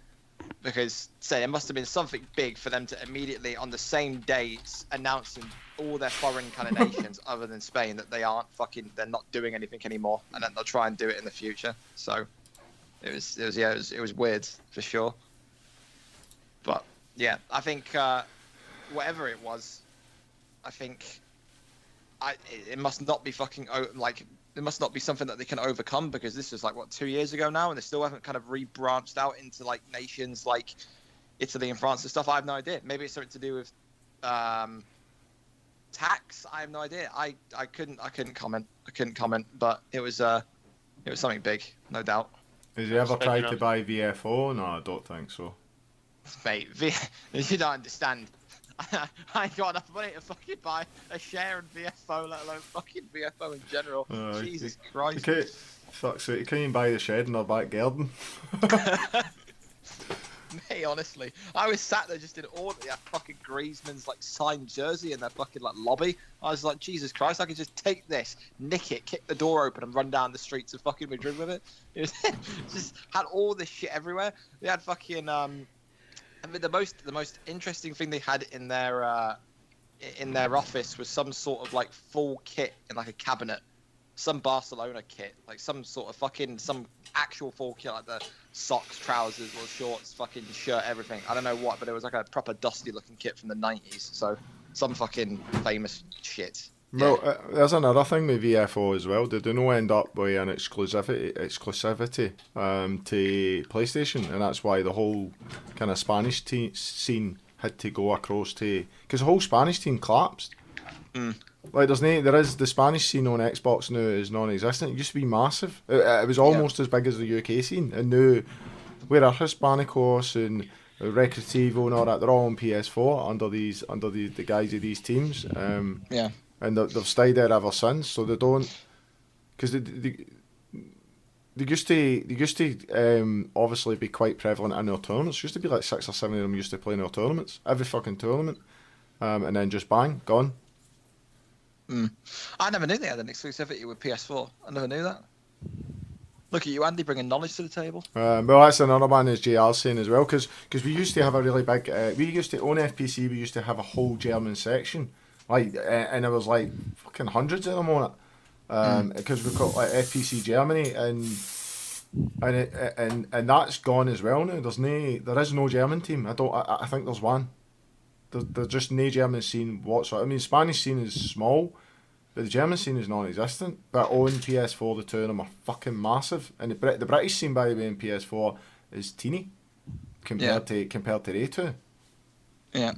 Because it must have been something big for them to immediately on the same day announcing all their foreign kind of nations other than Spain that they're not doing anything anymore, and that they'll try and do it in the future. So it was weird for sure. But yeah, I think whatever it was, I think it must not be fucking like it must not be something that they can overcome, because this is like 2 years ago now, and they still haven't kind of re-branched out into like nations like Italy and France and stuff. I have no idea. Maybe it's something to do with tax. I have no idea. I couldn't comment. But it was something big, no doubt. Has he ever tried to buy VFO? No, I don't think so. Mate, you don't understand. I ain't got enough money to fucking buy a share in VFO, let alone fucking VFO in general. Jesus Christ. Fuck's sake, you can't even buy the shed in our back garden. Mate, honestly, I was sat there just in awe at that fucking Griezmann's like signed jersey in their fucking like lobby. I was like, Jesus Christ, I could just take this, nick it, kick the door open, and run down the streets of fucking Madrid with it. It was just had all this shit everywhere. They had fucking I mean, the most interesting thing they had in their office was some sort of like full kit in like a cabinet, some Barcelona kit, like some sort of some actual full kit, like the socks, trousers, or shorts, fucking shirt, everything. I don't know what, but it was like a proper dusty looking kit from the 90s. So some fucking famous shit. Well, there's another thing with VFO as well. They do not end up with an exclusivity to PlayStation, and that's why the whole kind of Spanish scene had to go across to, because the whole Spanish team collapsed. Like there is the Spanish scene on Xbox now is non-existent. It used to be massive. It was almost as big as the UK scene, and now where are Hispanicos and Recreativo and all that, they're all on PS4 under the guise of these teams. And they've stayed there ever since, so they don't, because they used to obviously be quite prevalent in their tournaments. Used to be like 6 or 7 of them used to play in their tournaments, every fucking tournament, and then just bang, gone. I never knew they had an exclusivity with PS4. I never knew that. Look at you, Andy, bringing knowledge to the table. Well, that's another one as JR's saying as well, because we used to have a really big, we used to own FPC, we used to have a whole German section, like, and there was like fucking hundreds of them on it, because we've got like FPC Germany, and that's gone as well now. There is no German team. I think there's one. There's just no German scene whatsoever. I mean, Spanish scene is small, but the German scene is non-existent. But on PS4, the two of them are fucking massive, and the British scene, by the way, in PS4 is teeny compared to they two. Yeah,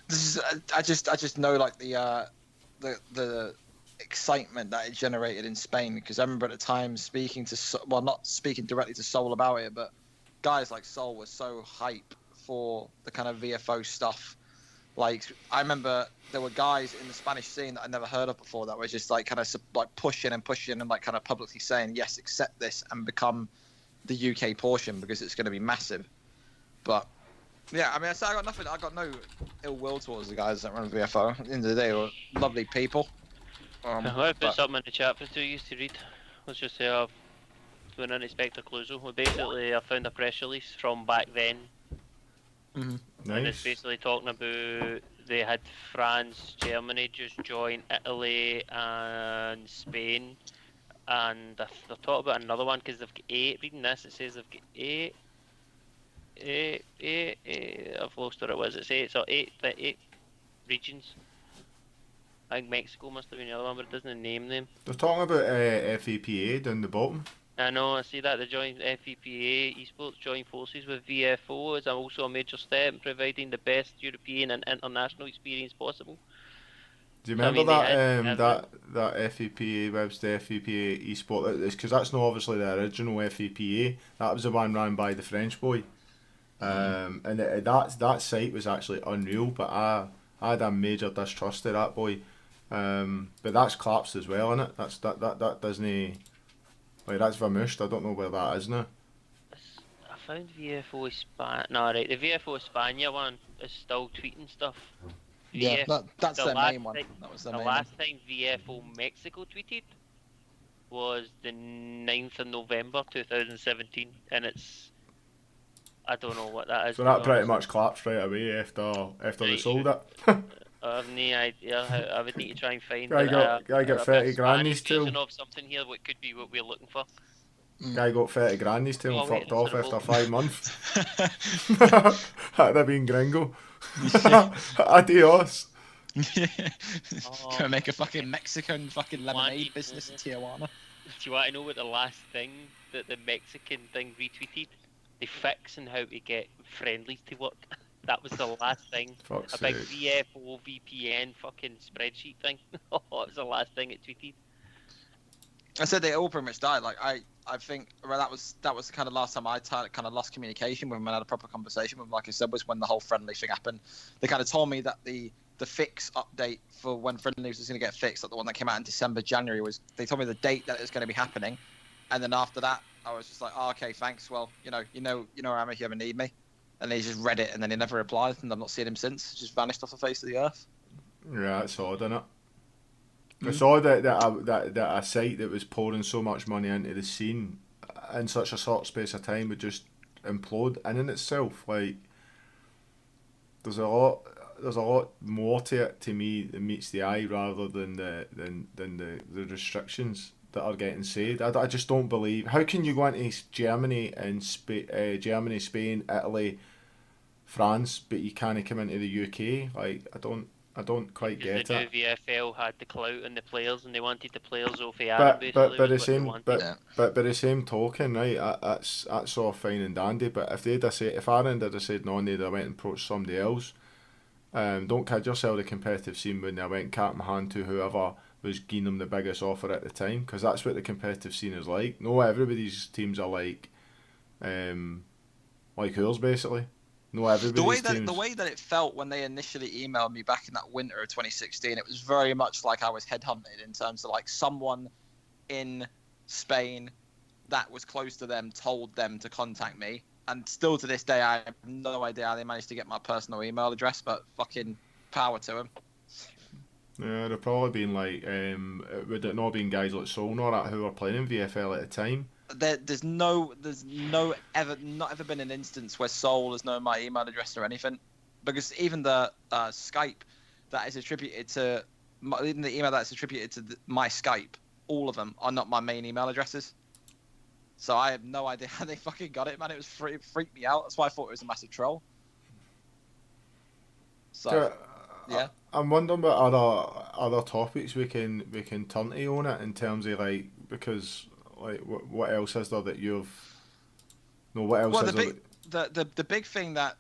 this is. I just know like the excitement that it generated in Spain, because I remember at the time speaking to not speaking directly to Soul about it, but guys like Soul were so hype for the kind of VFO stuff. Like, I remember there were guys in the Spanish scene that I'd never heard of before that were just like kind of like pushing and like kind of publicly saying, yes, accept this and become the UK portion because it's going to be massive. But yeah, I mean, I got nothing. I got no ill will towards the guys that run VFO. At the end of the day, they were lovely people. I want to put something in the chat for you to read. Let's just say I've been in Inspector Cluzo. Well, basically, I found a press release from back then. Nice. And it's basically talking about they had France, Germany just join, Italy and Spain, and they're talking about another one because they've got 8. Reading this, it says they've got 8. I've lost what it was. It's 8. So 8 regions. I think Mexico must have been the other one, but it doesn't name them. They're talking about FAPA down the bottom. I know, I see that. They joined FEPA esports join forces with VFO as also a major step in providing the best European and international experience possible. Do you remember that FEPA website, FEPA esport? Because that's not obviously the original FEPA. That was the one run by the French boy. And that site was actually unreal, but I had a major distrust of that boy. But that's collapsed as well, innit? That doesn't. Like, that's vamooshed. I don't know where that is now. I found VFO España. No, right, the VFO España one is still tweeting stuff. Yeah, that's their main one. That was their main one. The last time VFO Mexico tweeted was the 9th of November 2017, and it's... I don't know what that is. So that pretty much collapsed right away after they sold it. I have no idea. I would need to try and find guy got 30 grand these two. Of something here what could be what we're looking for. Guy got 30 grand these two and fucked off after 5 months. That'd have been gringo. Adios. Gonna make a fucking Mexican fucking lemonade business in Tijuana. Do you want to know what the last thing that the Mexican thing retweeted? They fixing how to get friendlies to work. That was the last thing. Fuck's a big sake. VFO VPN fucking spreadsheet thing. That was the last thing it tweeted. I said they all pretty much died. Like I think that was the kind of last time I kind of lost communication with them and had a proper conversation with them. Like I said, was when the whole friendly thing happened. They kind of told me that the fix update for when friendlies was going to get fixed, like the one that came out in December, January, was they told me the date that it was going to be happening, and then after that, I was just like, oh, okay, thanks. Well, you know where I am if you ever need me. And he just read it and then he never replied, and I've not seen him since. Just vanished off the face of the earth. Yeah, it's odd, isn't it? It's odd that a site that was pouring so much money into the scene in such a short space of time would just implode in itself. Like, there's a lot more to it to me that meets the eye rather than the restrictions that are getting said. I just don't believe. How can you go into Germany and Germany, Spain, Italy, France, but you can't come into the UK? Like, I don't quite get the it. new VFL had the clout and the players, and they wanted the players off the Arab. But by the same token, right? That's all fine and dandy. But if Aaron had said no, and they'd have went and approached somebody else. Don't kid yourself. The competitive scene when they went cap in hand to whoever was giving them the biggest offer at the time, because that's what the competitive scene is like. No, everybody's teams are like ours basically. No, everybody's teams. The way that it felt when they initially emailed me back in that winter of 2016, it was very much like I was headhunted in terms of like someone in Spain that was close to them told them to contact me. And still to this day, I have no idea how they managed to get my personal email address, but fucking power to them. Yeah, there'd probably been like, would it not been guys like Sol and all that who were playing in VFL at the time? There's not ever been an instance where Soul has known my email address or anything, because even the Skype that is attributed to even the email that's attributed to my Skype, all of them are not my main email addresses. So I have no idea how they fucking got it, man. It freaked me out. That's why I thought it was a massive troll. So yeah. I'm wondering about other topics we can turn to on it in terms of like, because like what else is there that you've what else Well, is there the big thing that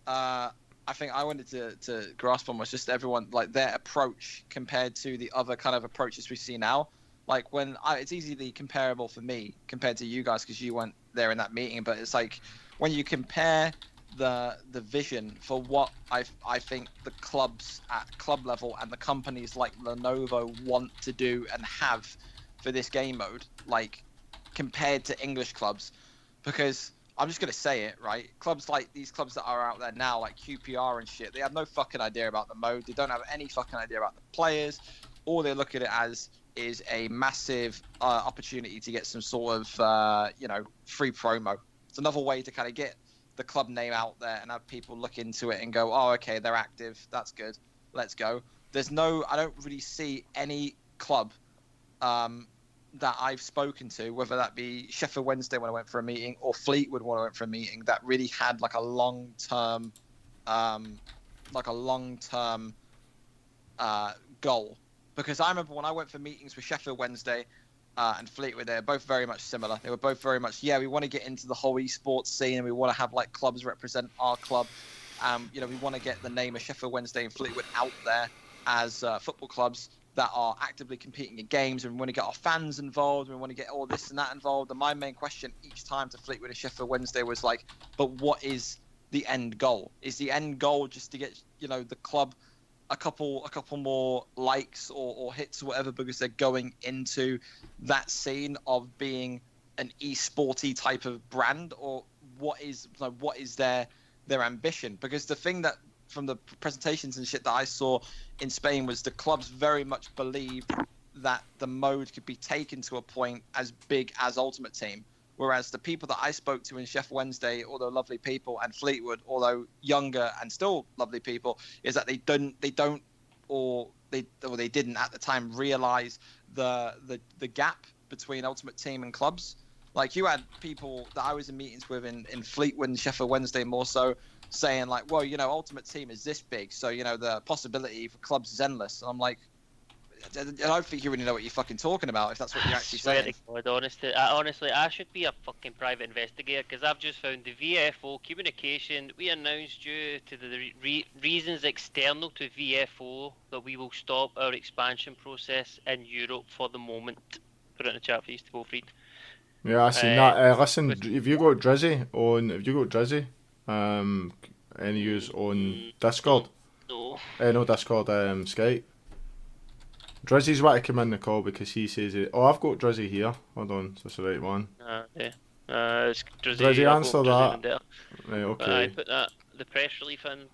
I think I wanted to grasp on was just everyone, like, their approach compared to the other kind of approaches we see now. Like it's easily comparable for me compared to you guys because you weren't there in that meeting, but it's like when you compare the vision for what I think the clubs at club level and the companies like Lenovo want to do and have for this game mode, like compared to English clubs, because I'm just gonna say it, right? Clubs like these clubs that are out there now, like QPR and shit, they have no fucking idea about the mode. They don't have any fucking idea about the players. All they look at it as is a massive opportunity to get some sort of free promo. It's another way to kind of get the club name out there and have people look into it and go, oh, okay, they're active, that's good, let's go. I don't really see any club that I've spoken to, whether that be Sheffield Wednesday when I went for a meeting or Fleetwood when I went for a meeting, that really had like a long-term goal. Because I remember when I went for meetings with Sheffield Wednesday and Fleetwood, they were both very much similar. They were both very much, we want to get into the whole esports scene and we want to have like clubs represent our club. We want to get the name of Sheffield Wednesday and Fleetwood out there as football clubs that are actively competing in games, and we want to get our fans involved, and we want to get all this and that involved. And my main question each time to Fleetwood and Sheffield Wednesday was like, but what is the end goal? Is the end goal just to get the club a couple more likes or hits or whatever because they're going into that scene of being an esporty type of brand, or what is their ambition? Because the thing that from the presentations and shit that I saw in Spain was the clubs very much believed that the mode could be taken to a point as big as Ultimate Team. Whereas the people that I spoke to in Sheffield Wednesday, although lovely people, and Fleetwood, although younger and still lovely people, is that they didn't at the time realize the gap between Ultimate Team and clubs. Like, you had people that I was in meetings with in Fleetwood and Sheffield Wednesday more so saying like, well, Ultimate Team is this big, so the possibility for clubs is endless. And I'm like, I don't think you really know what you're fucking talking about if that's what you're actually saying. God, honestly, I should be a fucking private investigator, because I've just found the VFO communication. We announced due to the reasons external to VFO that we will stop our expansion process in Europe for the moment. Put it in the chat for you to both read. Yeah, I seen that. Listen, have you got Drizzy? Any use on Discord? No. No Discord. Skype. Drizzy's want to come in the call because he says it. Oh, I've got Drizzy here. Hold on, is this the right one? Yeah. It's Drizzy, answer that. Right, okay. I put the press release in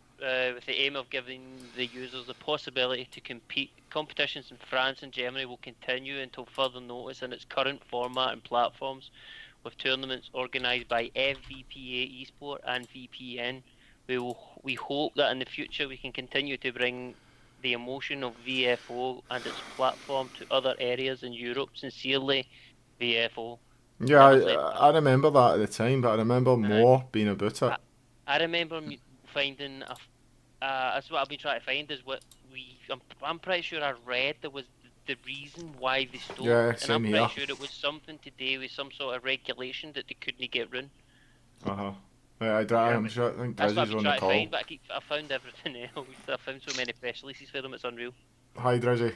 with the aim of giving the users the possibility to compete. Competitions in France and Germany will continue until further notice in its current format and platforms, with tournaments organised by FVPA Esport and VPN. We hope that in the future we can continue to bring the emotion of VFO and its platform to other areas in Europe. Sincerely, VFO. Yeah, I remember that at the time, but I remember more being about it. I remember finding that's what I've been trying to find is what I'm pretty sure I read there was the reason why they stopped, and I'm pretty sure it was something to do with some sort of regulation that they couldn't get run. I'm sure. I think Drizzy's on the call. Find, but I found everything else. I found so many press releases for them. It's unreal. Hi, Drizzy.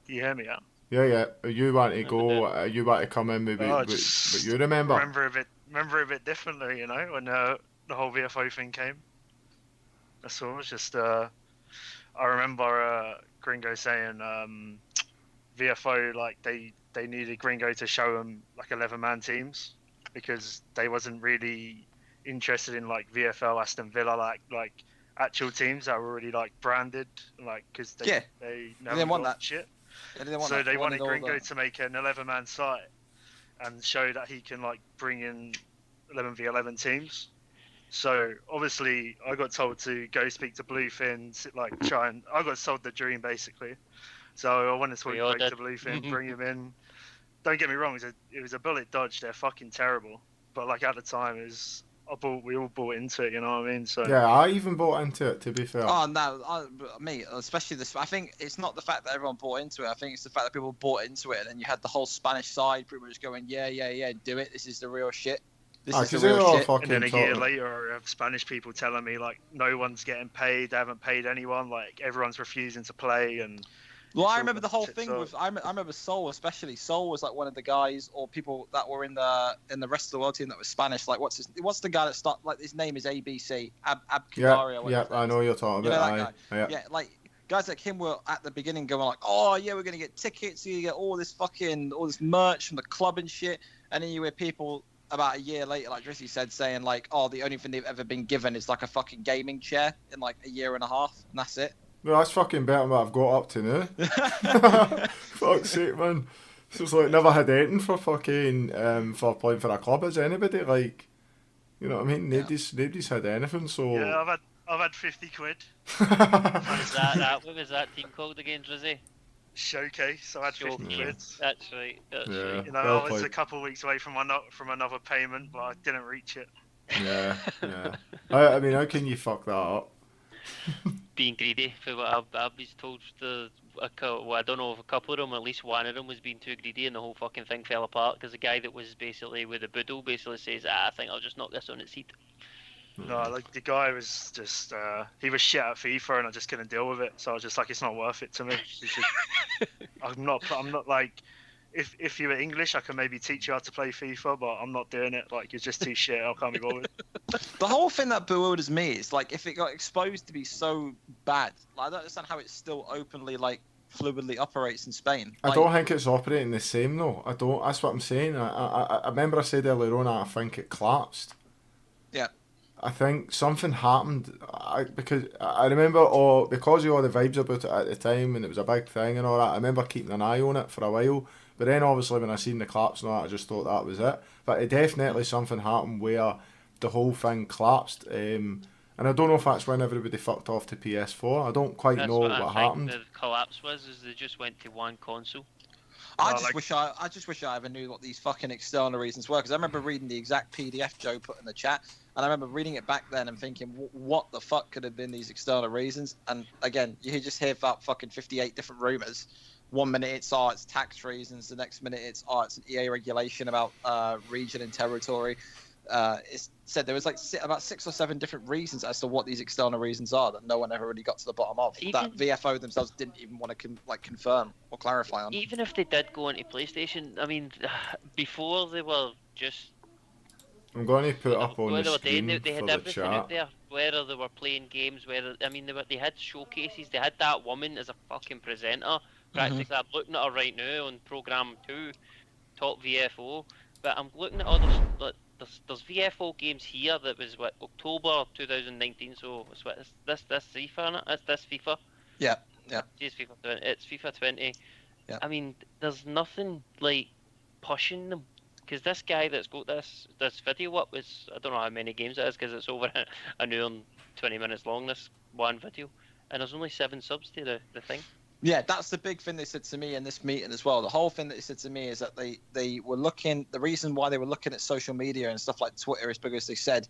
Can you hear me? Yeah. You want to go? You want to come in? Maybe, but you remember? Remember a bit differently, when the whole VFO thing came. That's all. It's just I remember Gringo saying VFO, like, they they needed Gringo to show them like 11-man teams because they wasn't really interested in like VFL, Aston Villa, like actual teams that were already like branded, like because they never didn't want got that shit. They didn't want So that. they wanted all Gringo the- to make an 11-man site and show that he can like bring in 11v11 teams. So obviously, I got told to go speak to Bluefin, like try and I got sold the dream basically. So I went to We speak all to did. Bluefin, bring him in. Don't get me wrong, it was a bullet dodge. They're fucking terrible. But like at the time, we all bought into it. You know what I mean? So Yeah, I even bought into it, to be fair. Oh no, me especially this. I think it's not the fact that everyone bought into it. I think it's the fact that people bought into it, and then you had the whole Spanish side pretty much going, yeah, do it. This is the real shit. This is the 'cause they real all shit. fucking and then a year talking- later, I have Spanish people telling me like no one's getting paid. They haven't paid anyone. Like everyone's refusing to play. And Well, I it's all remember the whole tits thing up. with I remember Sol especially. Sol was like one of the guys or people that were in the rest of the world team that was Spanish. Like what's the guy that start like his name is ABC Abkadari. Yeah, I know you're talking You know about. that Aye. Yeah, like guys like him were at the beginning going like, oh yeah, we're gonna get tickets, you get all this merch from the club and shit, and then you hear people about a year later, like Drizzy said, saying like, oh, the only thing they've ever been given is like a fucking gaming chair in like a year and a half, and that's it. Well, that's fucking better than what I've got up to now. Fuck's sake, man. It's just like never had anything for fucking for playing for a club as anybody. Like, you know what I mean? Nobody's had anything. So Yeah, I've had 50 quid What was that team called again, Drizzy? showcase. I had 50 Showcase. quid. That's right. That's Yeah. right. You know, Well I was played. a couple of weeks away from another payment, but I didn't reach it. yeah. I mean, how can you fuck that up? Being greedy for what I've been told. Well, I don't know if a couple of them, at least one of them, was being too greedy, and the whole fucking thing fell apart because the guy that was basically with the boodle basically says, I think I'll just knock this on its head. No, like the guy was just he was shit at FIFA, and I just couldn't deal with it. So I was just like, it's not worth it to me. It's just, I'm not like, if you were English, I can maybe teach you how to play FIFA, but I'm not doing it. Like, you're just too shit. I can't be bothered. The whole thing that bewilders me is like if it got exposed to be so bad, like, I don't understand how it still openly like fluidly operates in Spain. I Like, don't think it's operating the same though. I don't. That's what I'm saying. I remember I said earlier on. I think it collapsed. Yeah. I think something happened. Because I remember, because of all the vibes about it at the time, and it was a big thing and all that. I remember keeping an eye on it for a while. But then obviously when I seen the collapse and all that, I just thought that was it. But it definitely something happened where the whole thing collapsed. And I don't know if that's when everybody fucked off to PS4. I don't quite That's know what what I think happened. the collapse was, is they just went to one console. I Oh, just like- wish I ever knew what these fucking external reasons were, because I remember reading the exact PDF Joe put in the chat, and I remember reading it back then and thinking, what the fuck could have been these external reasons? And again, you just hear about fucking 58 different rumors. 1 minute it's tax reasons, the next minute it's an EA regulation about region and territory. It's said there was like about 6 or 7 different reasons as to what these external reasons are that no one ever really got to the bottom of. That VFO themselves didn't even want to confirm or clarify on. Even if they did go into PlayStation, I mean, before they were just I'm going to put up on where the they were doing, screen they had for the everything out chat. there. Whether they were playing games, they had showcases. They had that woman as a fucking presenter. Practically, I'm looking at her right now on Program 2, Top VFO. But I'm looking at others. There's VFO games here that was October 2019. So it's this FIFA, isn't it? It's this FIFA. Yeah. It's FIFA 20. It's FIFA 20. Yeah. I mean, there's nothing like pushing them. Because this guy that's got this video up was, I don't know how many games it is, because it's over an hour and 20 minutes long, this one video. And there's only 7 subs to the thing. Yeah, that's the big thing they said to me in this meeting as well. The whole thing that they said to me is that they were looking, the reason why they were looking at social media and stuff like Twitter is because they said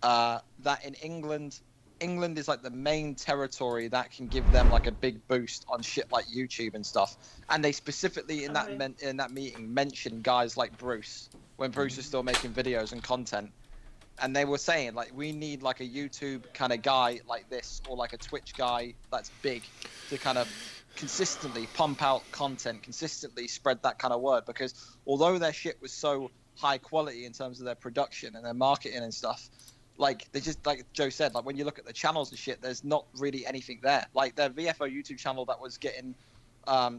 that in England is like the main territory that can give them like a big boost on shit like YouTube and stuff. And they specifically in that meeting mentioned guys like Bruce, when Bruce was still making videos and content. And they were saying like, we need like a YouTube kind of guy like this, or like a Twitch guy that's big, to kind of consistently pump out content, consistently spread that kind of word. Because although their shit was so high quality in terms of their production and their marketing and stuff, like they just, like Joe said, like when you look at the channels and shit, there's not really anything there. Like their VFO YouTube channel that was getting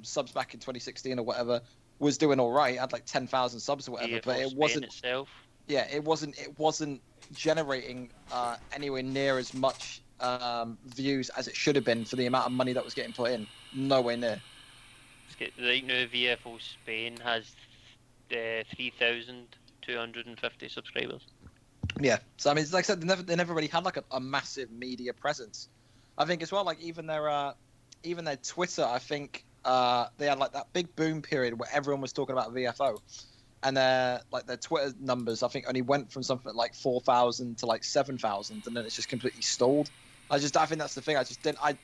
subs back in 2016 or whatever was doing all right, had like 10,000 subs or whatever, but VFO it Spain wasn't. itself. Yeah, it wasn't generating anywhere near as much views as it should have been for the amount of money that was getting put in. Nowhere near. Right now, VFO Spain has 3,250 subscribers. Yeah, so I mean, like I said, they never really had like a massive media presence. I think as well, like even their Twitter, I think they had like that big boom period where everyone was talking about VFO, and their Twitter numbers I think only went from something like 4,000 to like 7,000, and then it's just completely stalled. I think that's the thing. I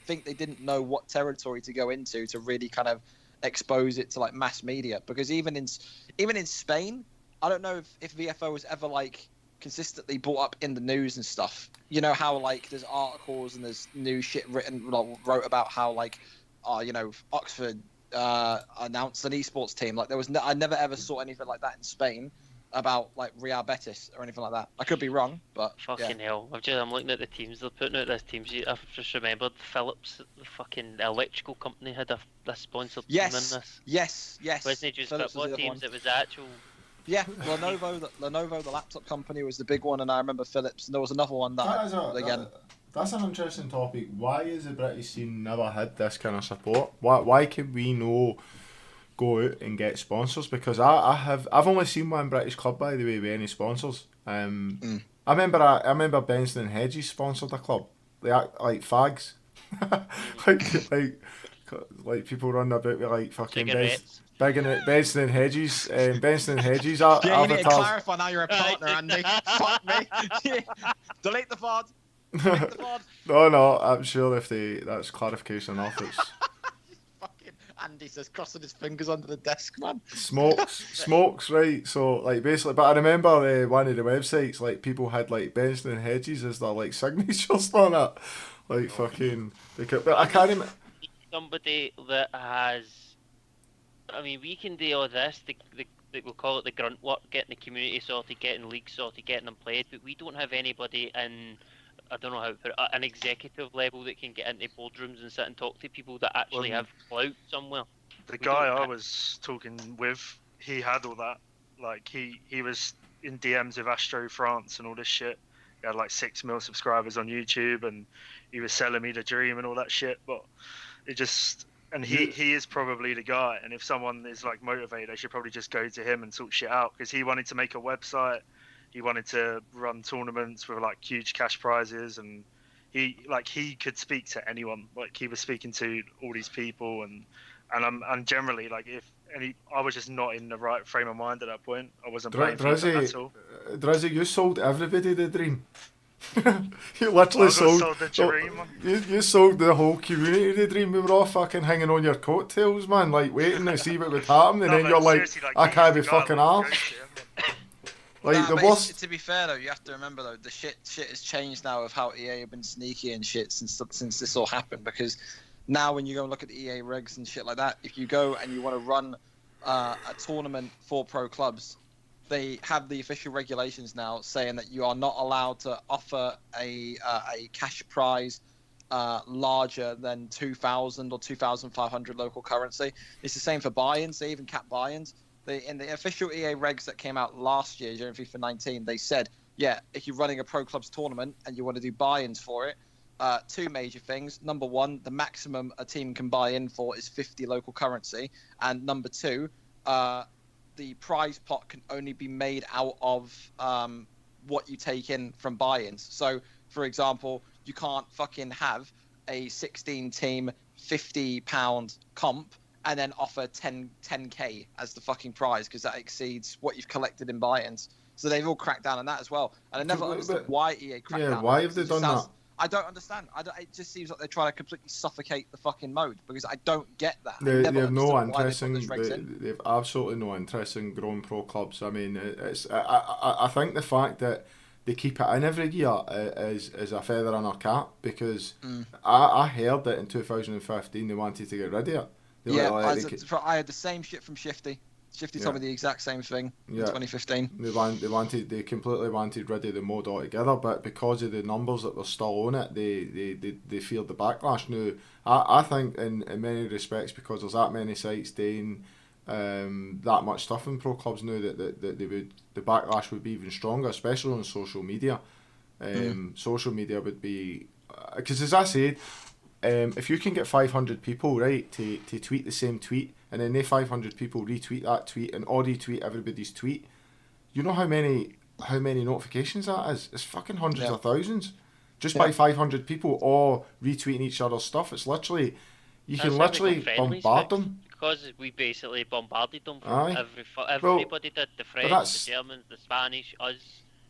think they didn't know what territory to go into to really kind of expose it to like mass media, because even in Spain, I don't know if VFO was ever like consistently brought up in the news and stuff. You know how like there's articles and there's new shit wrote about how like Oxford announced an esports team. Like I never ever saw anything like that in Spain about like Real Betis or anything like that. I could be wrong, but fucking hell. I'm looking at the teams they're putting out. This team sheet. I've just remembered Philips, the fucking electrical company, had a sponsored team in this. Yes. Wasn't it just Philips football was the other teams? one. It was actual. Yeah, Lenovo, the laptop company, was the big one, and I remember Philips. And there was another one That's an interesting topic. Why is the British scene never had this kind of support? Why can we no go out and get sponsors? Because I've only seen one British club, by the way, with any sponsors. I remember Benson and Hedges sponsored a club. They act like fags. like people running about with like fucking Cigarettes. Benson and Hedges. Benson and Hedges Yeah, you need to avatars. clarify now you're a partner, Andy. Fuck me. Delete the VOD. Delete the VOD. No, I'm sure that's clarification enough. It's Fucking Andy says crossing his fingers under the desk, man. smokes, right? So like basically, but I remember one of the websites, like people had like Benson and Hedges as their like signatures on it, like fucking. But I can't remember. Somebody that has. I mean, we can do all this. We'll call it the grunt work, getting the community sorted, getting leagues sorted, getting them played. But we don't have anybody in, I don't know how to put it, an executive level that can get into boardrooms and sit and talk to people that actually have clout somewhere. The guy I was talking with, he had all that. Like he was in DMs with Astro France and all this shit. He had like 6 million subscribers on YouTube, and he was selling me the dream and all that shit. But it just. And he is probably the guy. And if someone is like motivated, they should probably just go to him and sort shit out, because he wanted to make a website. He wanted to run tournaments with like huge cash prizes, and he could speak to anyone. Like he was speaking to all these people, and generally like I was just not in the right frame of mind at that point. I wasn't playing FIFA at all. Drizzy, you sold everybody the dream. You literally sold the dream. You sold the whole community the dream. We were all fucking hanging on your coattails, man, like waiting to see what would happen, and then you're like, I can't be fucking arsed. Like the worst. To be fair though, you have to remember though, the shit has changed now of how EA have been sneaky and shit since this all happened. Because now when you go and look at the EA regs and shit like that, if you go and you want to run a tournament for pro clubs, they have the official regulations now saying that you are not allowed to offer a cash prize larger than 2,000 or 2,500 local currency. It's the same for buy-ins. They even cap buy-ins. In the official EA regs that came out last year during FIFA 19, they said, yeah, if you're running a pro clubs tournament and you want to do buy-ins for it, 2 major things. Number 1, the maximum a team can buy in for is 50 local currency. And number 2, the prize pot can only be made out of what you take in from buy-ins. So, for example, you can't fucking have a 16-team £50 comp and then offer 10k as the fucking prize, because that exceeds what you've collected in buy-ins. So they've all cracked down on that as well. And I never understood why EA cracked down. Yeah, why have they done that? I don't understand. It just seems like they're trying to completely suffocate the fucking mode, because I don't get that. They have no interest they've absolutely no interest in growing pro clubs. I mean, I think the fact that they keep it in every year is a feather in our cap, because I heard that in 2015 they wanted to get rid of it. I had the same shit from Shifty. Shifty told me the exact same thing in 2015. They completely wanted rid of the mode altogether, but because of the numbers that were still on it, they feared the backlash. Now, I think in many respects, because there's that many sites doing that much stuff in pro clubs now that the backlash would be even stronger, especially on social media. Social media would be, because as I said, if you can get 500 people right to tweet the same tweet, and then they 500 people retweet that tweet and or retweet everybody's tweet, you know how many notifications that is? It's fucking hundreds of thousands just by 500 people all retweeting each other's stuff. It's literally, you can literally bombard them. Because we basically bombarded them from Aye. everybody did, the French, the Germans, the Spanish, us.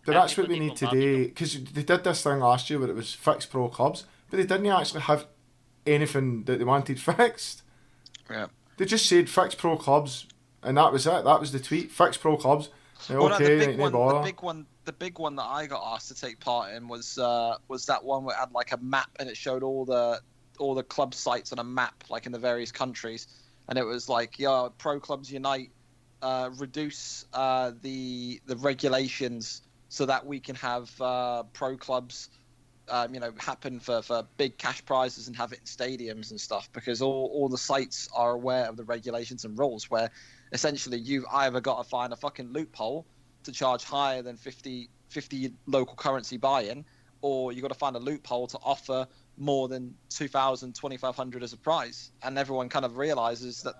But that's what we Everybody need today, because they did this thing last year where it was fixed pro clubs, but they didn't actually have anything that they wanted fixed. Yeah. They just said fixed pro clubs, and that was it. That was the tweet. Fixed pro clubs. Well, Okay, no, no bother. the big one that I got asked to take part in was that one where it had like a map and it showed all the club sites on a map, like in the various countries, and it was like, yeah, pro clubs unite, reduce the regulations so that we can have pro clubs, happen for big cash prizes and have it in stadiums and stuff, because all the sites are aware of the regulations and rules where essentially you've either got to find a fucking loophole to charge higher than 50 local currency buy-in, or you've got to find a loophole to offer more than 2,000, 2,500 as a prize. And everyone kind of realizes that,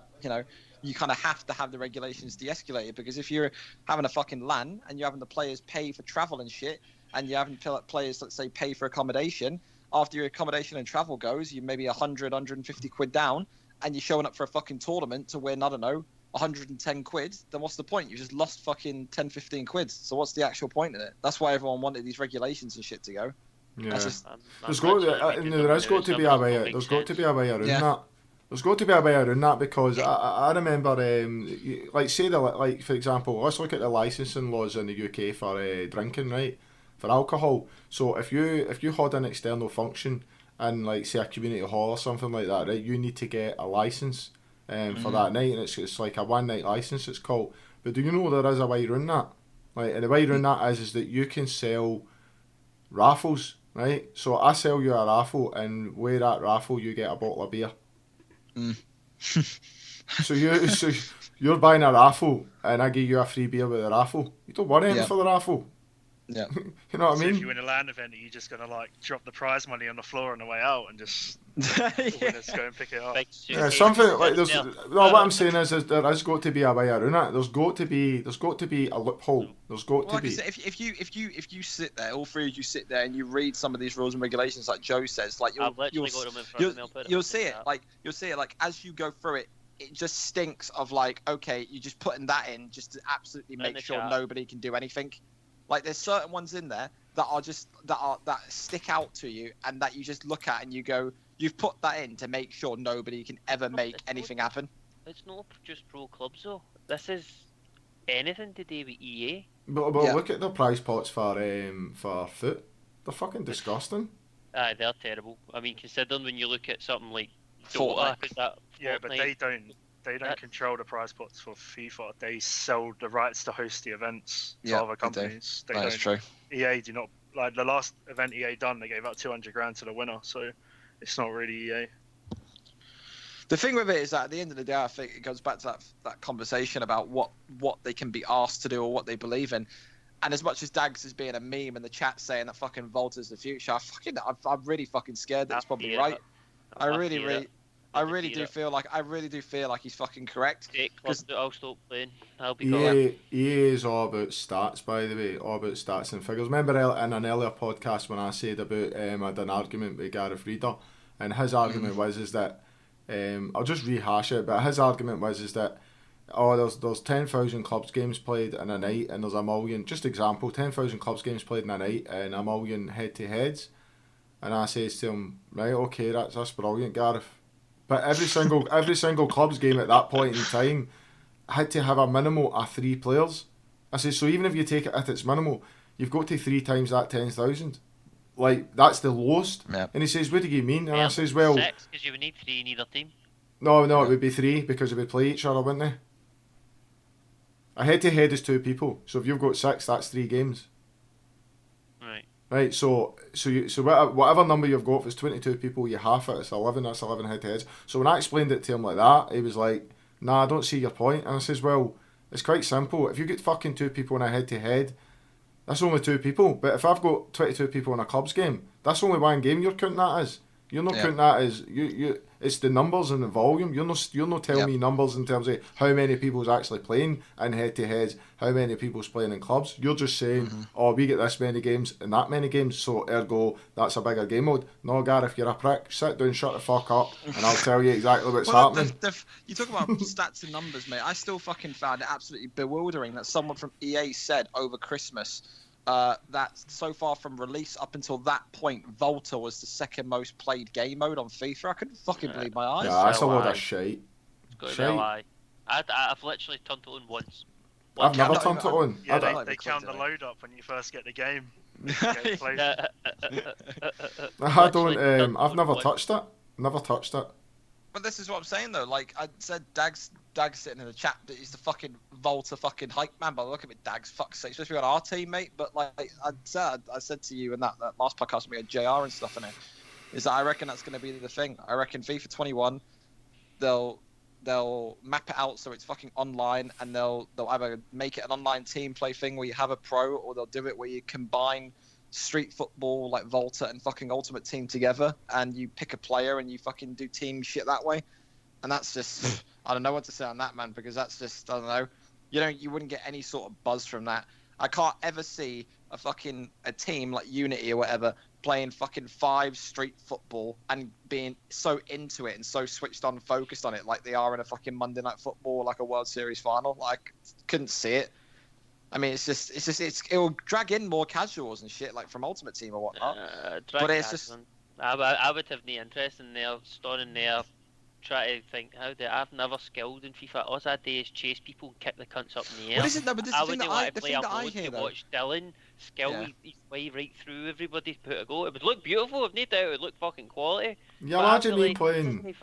you kind of have to have the regulations de-escalated, because if you're having a fucking LAN and you're having the players pay for travel and shit, and you're having players, let's say, pay for accommodation, after your accommodation and travel goes, you maybe 100, 150 quid down, and you're showing up for a fucking tournament to win, I don't know, 110 quid, then what's the point? You just lost fucking 10, 15 quid. So what's the actual point in it? That's why everyone wanted these regulations and shit to go. Yeah. There's got to be a way. There's got to be a way around that. There's got to be a way around that, because I remember, for example, let's look at the licensing laws in the UK for drinking, right? For alcohol. So if you had an external function in, like, say, a community hall or something like that, right, you need to get a license for that night, and it's like a one night license, it's called. But do you know there is a way around that? Like, and the way around that is that you can sell raffles, right? So I sell you a raffle, and with that raffle you get a bottle of beer. so you're buying a raffle, and I give you a free beer with the raffle. You don't want anything for the raffle. Yeah. You know what I mean? If you win a LAN event, are you just gonna like drop the prize money on the floor on the way out and just winners go and pick it up? Yeah, something like there's. No, what I'm saying is there has got to be a way around it. There's got to be a loophole. There's got to be. Like if you sit there, all three of you sit there and you read some of these rules and regulations, like Joe says, like you'll see it. Like you'll see it. Like as you go through it, it just stinks of like, okay, you're just putting that in just to absolutely make sure nobody can do anything. Like there's certain ones in there that stick out to you, and that you just look at and you go, you've put that in to make sure nobody can ever make anything happen. It's not just pro clubs though. This is anything to do with EA. But look at the prize pots for foot. They're fucking disgusting. Aye, they're terrible. I mean, considering when you look at something like Fortnite. Dota, But they don't control the prize pots for FIFA. They sell the rights to host the events to other companies. That's true. EA do not, like the last event EA done, they gave out 200 grand to the winner, so it's not really EA. The thing with it is that at the end of the day, I think it goes back to that conversation about what they can be asked to do or what they believe in. And as much as Dags is being a meme in the chat saying that fucking Volta's the future, I'm really fucking scared that it's probably right. I really do feel like he's fucking correct. I'll stop playing. I'll be gone. EA is all about stats, by the way, all about stats and figures. Remember in an earlier podcast when I said about I had an argument with Gareth Reader, and his argument was that I'll just rehash it, but his argument was that there's 10,000 clubs games played in a night, and there's a million. Just example, 10,000 clubs games played in a night, and a million head to heads. And I says to him, right, okay, that's brilliant, Gareth. But every single club's game at that point in time had to have a minimal of 3 players. I say, so even if you take it at its minimal, you've got to 3 times that 10,000. Like, that's the lowest. Yeah. And he says, what do you mean? And I says, well... 6, because you would need 3 in either team. No, it would be 3, because they would play each other, wouldn't they? A head-to-head is 2 people. So if you've got 6, that's 3 games. Right, so whatever number you've got, if it's 22 people, you half it, it's 11, that's 11 head-to-heads. So when I explained it to him like that, he was like, nah, I don't see your point. And I says, well, it's quite simple. If you get fucking 2 people in a head-to-head, that's only 2 people. But if I've got 22 people in a clubs game, that's only 1 game you're counting that as. You're not counting that as you. It's the numbers and the volume. You're not telling me numbers in terms of how many people's actually playing in head to heads, how many people's playing in clubs. You're just saying, oh, we get this many games and that many games, so ergo that's a bigger game mode. No, Gareth, you're a prick. Sit down, shut the fuck up, and I'll tell you exactly what's happening. You talk about stats and numbers, mate. I still fucking found it absolutely bewildering that someone from EA said over Christmas that so far from release up until that point, Volta was the 2nd most played game mode on FIFA. I couldn't fucking believe my eyes. Yeah, that's a load of shite. It's got to be a lie. I've literally turned it on once. I've never turned it on. Yeah, they count the load up when you first get the game. I don't. I've never touched it. Never touched it. But this is what I'm saying though. Like I said, Dag's sitting in the chat, but he's the fucking Volta fucking hype man. But look at me, Dag's fuck's sake, especially on our team, mate. But like I said to you in that last podcast we had JR and stuff in it, is that I reckon that's going to be the thing. I reckon FIFA 21, they'll map it out so it's fucking online, and they'll either make it an online team play thing where you have a pro, or they'll do it where you combine street football like Volta and fucking Ultimate Team together, and you pick a player and you fucking do team shit that way. And that's just I don't know what to say on that, man, because that's just, I don't know, you wouldn't get any sort of buzz from that. I can't ever see a team like Unity or whatever playing fucking 5 street football and being so into it and so switched on and focused on it like they are in a fucking Monday Night Football, like a World Series final. Like, couldn't see it. I mean, it'll drag in more casuals and shit, like from Ultimate Team or whatnot. But it's just, I would have no interest in there, standing there, try to think I've never skilled in FIFA. All I do is chase people and kick the cunts up in the air. What is it? No, but this I is the thing wouldn't that want to play a mode to though. watch Dylan skill his way right through everybody to put a goal. It would look beautiful, I've no doubt it would look fucking quality. Yeah, imagine me playing.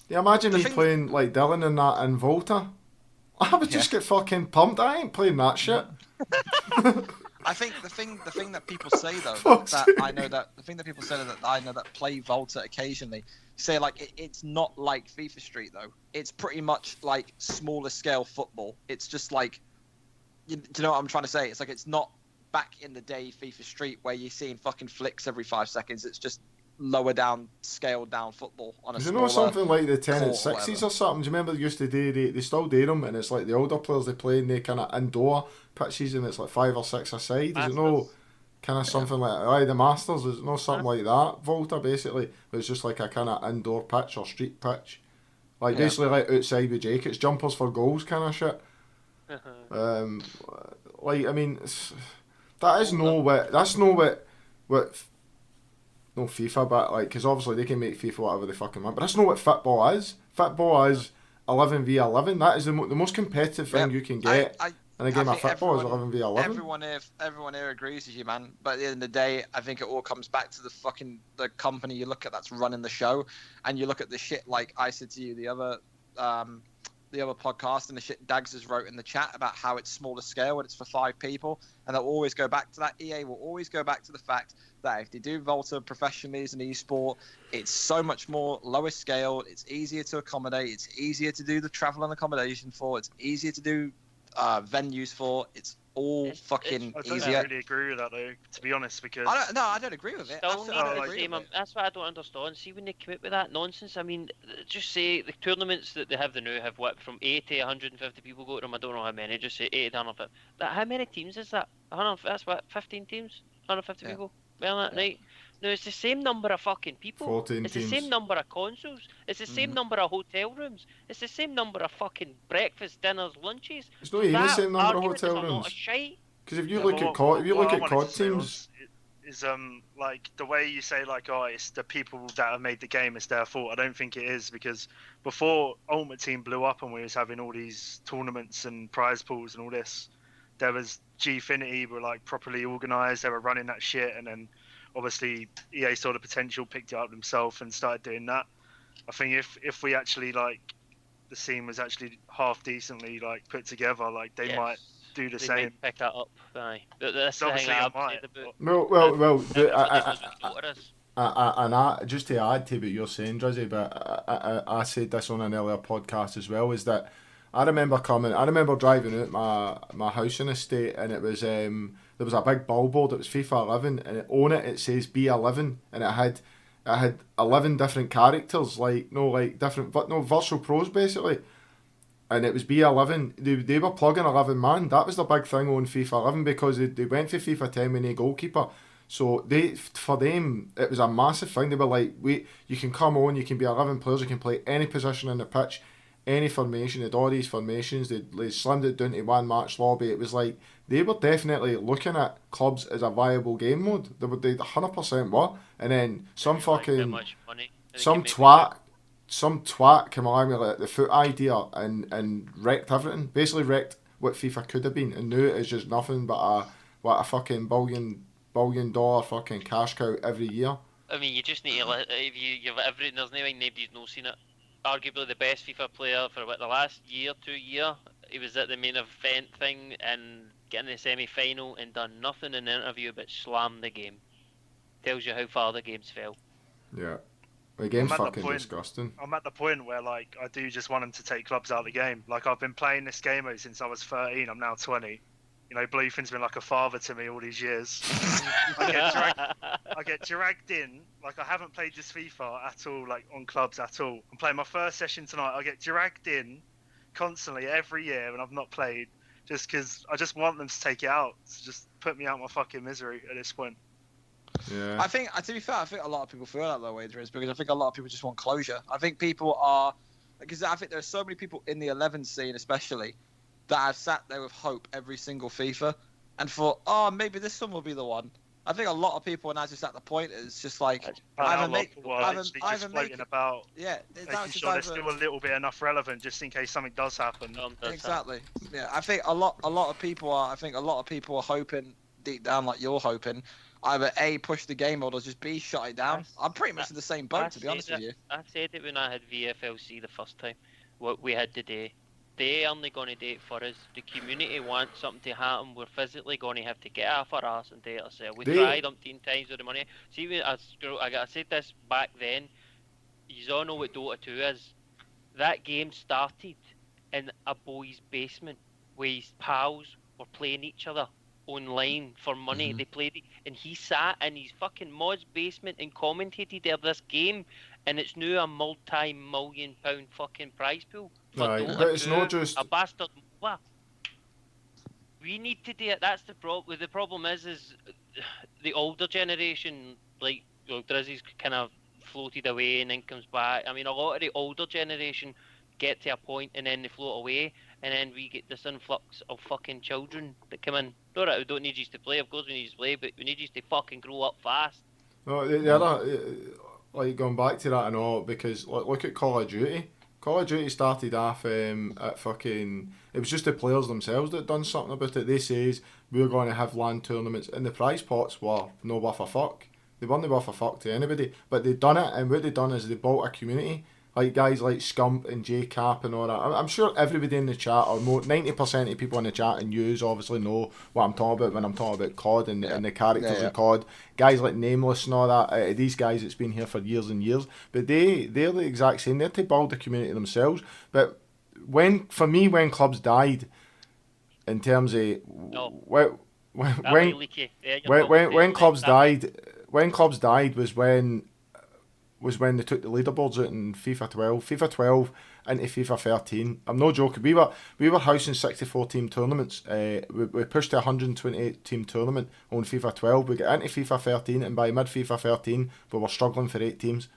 Yeah, imagine me playing like Dylan and that in Volta. I would just get fucking pumped. I ain't playing that shit. I think the thing that people say though that I know that play Volta occasionally say like it's not like FIFA Street though. It's pretty much like smaller scale football. It's just like, do you know what I'm trying to say? It's like it's not back in the day FIFA Street where you're seeing fucking flicks every 5 seconds. It's just lower down, scaled down football on a Is it smaller not something like the 10 and court or 60s whatever. or something? Do you remember they used to do, they still do them, and it's like the older players, they play in the kind of indoor pitches and it's like 5 or 6 a side. Is it no kind of something like the Masters? Is it not something like that? Volta basically, it's just like a kind of indoor pitch or street pitch. Like basically like outside with Jake, it's jumpers for goals kind of shit. Like, I mean, that's no FIFA, but like, because obviously they can make FIFA whatever they fucking want, but that's not what football is. Football is 11v11. That is the most competitive thing you can get in a game of football is 11v11. Everyone here agrees with you, man. But at the end of the day, I think it all comes back to the company you look at that's running the show, and you look at the shit like I said to you the other podcast, and the shit Dags has wrote in the chat about how it's smaller scale and it's for 5 people, and they'll always go back to that. EA will always go back to the fact that if they do Volta professionally as an esport, it's so much more lower scale, it's easier to accommodate, it's easier to do the travel and accommodation for, it's easier to do venues for, it's all fucking easier. I don't really agree with that though, to be honest, because I don't agree with it. That's what I don't understand. See, when they come out with that nonsense, I mean, just say the tournaments that they have now have what, from 80 to 150 people go to them. I don't know how many. Just say 80 to 150. How many teams is that? 100, that's what, 15 teams, 150 people. Well, that right. No, it's the same number of fucking people. 14 it's teams. The same number of consoles. It's the same number of hotel rooms. It's the same number of fucking breakfast, dinners, lunches. It's not even the same number of hotel rooms. Because if you look at COD teams, is like the way you say like, oh, it's the people that have made the game, it's their fault. I don't think it is, because before Ultimate Team blew up and we was having all these tournaments and prize pools and all this, there was Gfinity were like properly organised. They were running that shit, and then obviously EA saw the potential, picked it up themselves and started doing that. I think if we actually like the scene was actually half decently like put together, like they might do the same. Might pick that up, aye. But that's the Obviously thing I might. well, Just to add to what you're saying, Drizzy, but I said this on an earlier podcast as well, is that I remember driving out my housing estate, and it was there was a big billboard. It was FIFA 11, and on it says B11, and it had 11 different characters, like different, but no virtual pros basically, and it was B11. They were plugging 11 man. That was the big thing on FIFA 11 because they went for FIFA 10 with no goalkeeper. So for them it was a massive thing. They were like, you can come on, you can be 11 players, you can play any position in the pitch, any formation. They had all these formations. They slimmed it down to one match lobby. It was like they were definitely looking at clubs as a viable game mode. They 100% were. And then some fucking some twat came along with like the foot idea and wrecked everything. Basically wrecked what FIFA could have been, and now it is just nothing but a fucking billion dollar fucking cash cow every year. I mean, you just need to if you've everything. There's nothing nobody's not seen it. Arguably the best FIFA player for the last year, 2 year. He was at the main event thing and getting the semi-final and done nothing in the interview but slam the game. Tells you how far the game's fell. Yeah. The game's fucking disgusting. I'm at the point where like I do just want him to take clubs out of the game. Like I've been playing this game since I was 13. I'm now 20. You know, Bluefin's been like a father to me all these years. I get dragged in. Like I haven't played this FIFA at all, like on clubs at all. I'm playing my first session tonight. I get dragged in constantly every year, and I've not played just because I just want them to take it out. To just put me out my fucking misery at this point. Yeah. I think, to be fair, I think a lot of people feel that way, Adrian, because I think a lot of people just want closure. I think people are, because I think there are so many people in the 11 scene, especially, that have sat there with hope every single FIFA and thought, oh, maybe this one will be the one. I think a lot of people are now just at the point it's just like floating about. Yeah, making sure they're still a little bit enough relevant just in case something does happen. Exactly. Yeah, I think a lot of people are hoping deep down, like you're hoping, either A, push the game mode, or just B, shut it down. I'm pretty much in the same boat, to be honest with you. I said it when I had VFLC the first time. What we had today. They only going to do it for us. The community wants something to happen. We're physically going to have to get off our arse and do it ourselves. We tried umpteen times with the money. See, I said this back then. You all know what Dota 2 is. That game started in a boy's basement where his pals were playing each other online for money. They played it, and he sat in his fucking mod's basement and commentated this game, and it's now a multi-million pound fucking prize pool. Right, but it's not just a bastard. What? We need to do it. That's the problem. The problem is the older generation, like Drizzy's kind of floated away and then comes back. I mean, a lot of the older generation get to a point and then they float away, and then we get this influx of fucking children that come in. We don't need you to play. Of course, we need you to play, but we need you to fucking grow up fast. No, the other, like going back to that and all, because look at Call of Duty. Call of Duty started off at fucking... It was just the players themselves that done something about it. They says, we're going to have LAN tournaments, and the prize pots were no worth a fuck. They weren't worth a fuck to anybody. But they done it, and what they done is they built a community. Like guys like Scump and JCap and all that. I'm sure everybody in the chat, or more 90% of people in the chat and yous obviously know what I'm talking about when I'm talking about COD and the characters in COD. Guys like Nameless and all that. These guys that's been here for years and years. But they're the exact same. They're to build the community themselves. But when clubs died, in terms of when clubs died was when they took the leaderboards out in FIFA 12 into FIFA 13. I'm no joking. We were housing 64 team tournaments. We pushed to 128 team tournament on FIFA 12. We got into FIFA 13, and by mid FIFA 13 we were struggling for 8 teams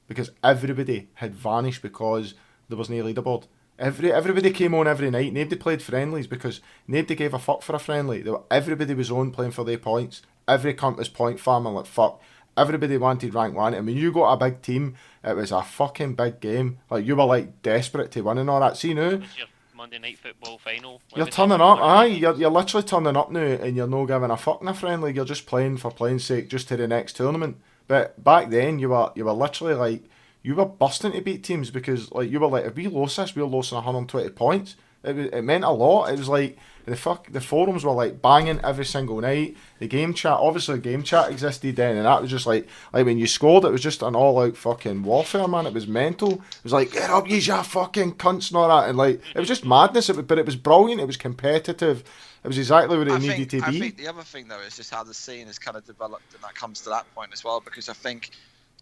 because everybody had vanished because there was no leaderboard. Everybody came on every night. Nobody played friendlies because nobody gave a fuck for a friendly. Everybody was on playing for their points. Every cunt was point farming like fuck. Everybody wanted rank 1, and when you got a big team, it was a fucking big game. Like, you were like desperate to win and all that. See now, it's your Monday Night Football final. You're turning up, you're literally turning up now, and you're not giving a fuck in a friendly. You're just playing for playing's sake, just to the next tournament. But back then, you were literally like, you were busting to beat teams because like you were like, if we lost this, we're losing 120 points. It meant a lot. It was like the forums were like banging every single night. The game chat, obviously, game chat existed then, and that was just like when you scored, it was just an all out fucking warfare, man. It was mental. It was like, get up, you fucking cunts, and all that, and like it was just madness. But it was brilliant. It was competitive. It was exactly what it needed to be. I think the other thing though is just how the scene has kind of developed, and that comes to that point as well. Because I think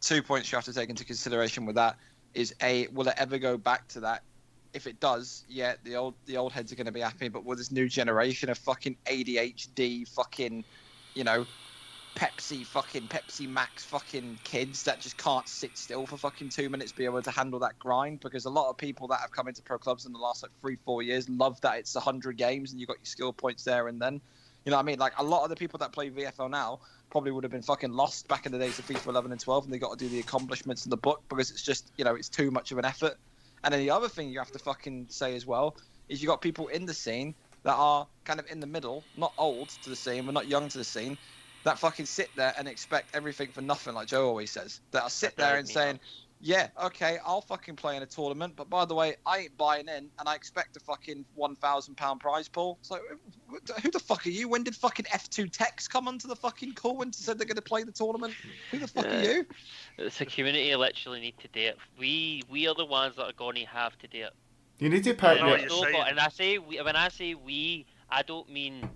2 points you have to take into consideration with that is will it ever go back to that? If it does, yeah, the old heads are going to be happy. But with this new generation of fucking ADHD, fucking, Pepsi Max fucking kids that just can't sit still for fucking 2 minutes, be able to handle that grind. Because a lot of people that have come into pro clubs in the last 3-4 years love that it's 100 games and you got your skill points there and then. You know what I mean? Like a lot of the people that play VFO now probably would have been fucking lost back in the days of FIFA 11 and 12, and they got to do the accomplishments in the book because it's just, it's too much of an effort. And then the other thing you have to fucking say as well is you got people in the scene that are kind of in the middle, not old to the scene, but not young to the scene, that fucking sit there and expect everything for nothing, like Joe always says. That'll sit there and saying, yeah, okay, I'll fucking play in a tournament, but by the way, I ain't buying in, and I expect a fucking £1,000 prize pool. So, who the fuck are you? When did fucking F2 Techs come onto the fucking call and said they're going to play the tournament? Who the fuck are you? The community literally need to do it. We are the ones that are going to have to do it. You need to pick. what it. you're saying. And I say when I say we, I don't mean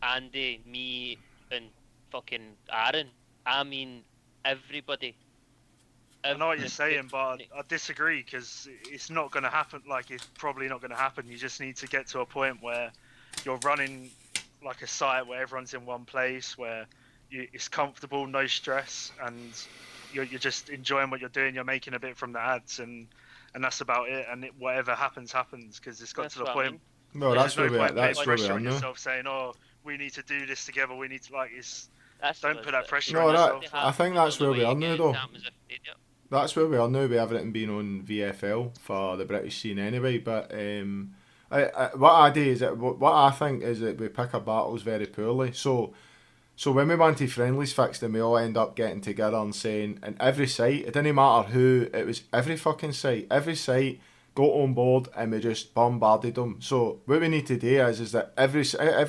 Andy, me, and fucking Aaron. I mean everybody. I know what you're saying, but I disagree because it's not going to happen. Like, it's probably not going to happen. You just need to get to a point where you're running like a site where everyone's in one place, where it's comfortable, no stress, and you're just enjoying what you're doing. You're making a bit from the ads, and that's about it. And whatever happens, because it's got That's to the what I point. mean. No, that's there's where no we are. point That's putting where we pressure are on now. yourself, saying, "Oh, we need to do this together. We need to That's don't put that pressure No, on yourself." I think that's where we are now, though. That's where we are now with everything being on VFL for the British scene anyway. But what I do is what I think is that we pick our battles very poorly. So when we wanted friendlies fixed, then we all end up getting together and saying, and every site, it didn't matter who, it was every fucking site, got on board and we just bombarded them. So what we need to do is that every